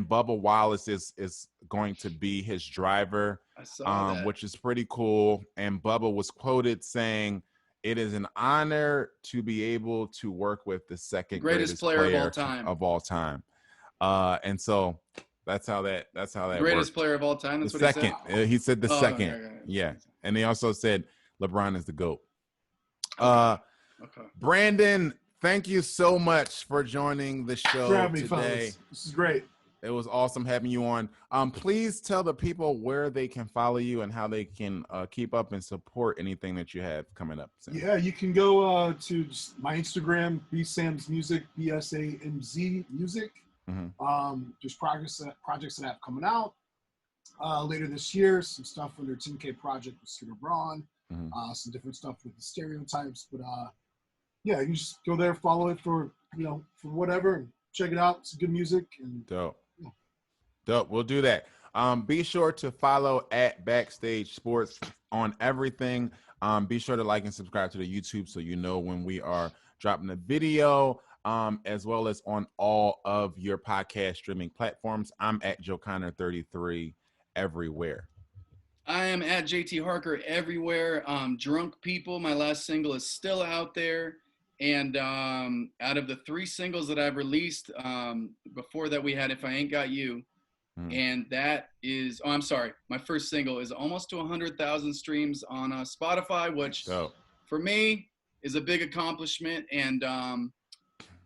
A: Bubba Wallace is going to be his driver,
B: I saw that.
A: Which is pretty cool. And Bubba was quoted saying, "It is an honor to be able to work with the second greatest player of all time." And so that's how that
B: greatest player of all time. That's
A: the
B: what
A: second.
B: He said.
A: He said the second.
B: Okay.
A: Yeah. And he also said LeBron is the GOAT.
B: Okay.
A: Brandon, thank you so much for joining the show today.
C: Fellas. This is great.
A: It was awesome having you on. Please tell the people where they can follow you and how they can keep up and support anything that you have coming up soon.
C: Yeah, you can go to my Instagram, BSam's Music, BSAMZ Music. Mm-hmm. There's projects that I have coming out later this year. Some stuff under 10K Project with Scooter Braun. Mm-hmm. Some different stuff with the stereotypes. But you can just go there, follow it for whatever, and check it out. It's good music. And
A: dope. We'll do that. Be sure to follow at Backstage Sports on everything. Be sure to like and subscribe to the YouTube so you know when we are dropping a video, as well as on all of your podcast streaming platforms. I'm at Joe Connor 33 everywhere.
B: I am at JT Harker everywhere. Drunk People, my last single, is still out there. And out of the 3 singles that I've released, before that we had If I Ain't Got You. And that is, I'm sorry, my first single is almost to 100,000 streams on Spotify, which for me is a big accomplishment. And I'm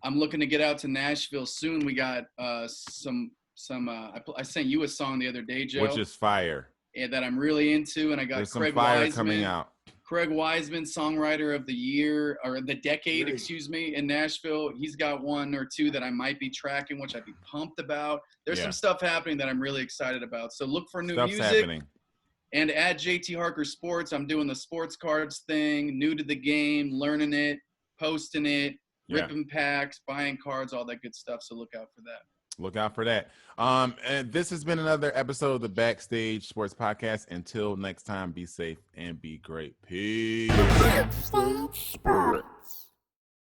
B: looking to get out to Nashville soon. We got I sent you a song the other day, Joe.
A: Which is fire.
B: And that I'm really into. And I got
A: There's
B: Craig
A: some fire
B: Wiseman
A: coming out.
B: Craig Wiseman, Songwriter of the Year, or the decade, in Nashville. He's got 1 or 2 that I might be tracking, which I'd be pumped about. There's some stuff happening that I'm really excited about. So look for new music. Happening. And at JT Harker Sports, I'm doing the sports cards thing, new to the game, learning it, posting it, ripping packs, buying cards, all that good stuff. So look out for that.
A: Look out for that. And this has been another episode of the Backstage Sports Podcast. Until next time, be safe and be great. Peace.
D: Backstage Sports.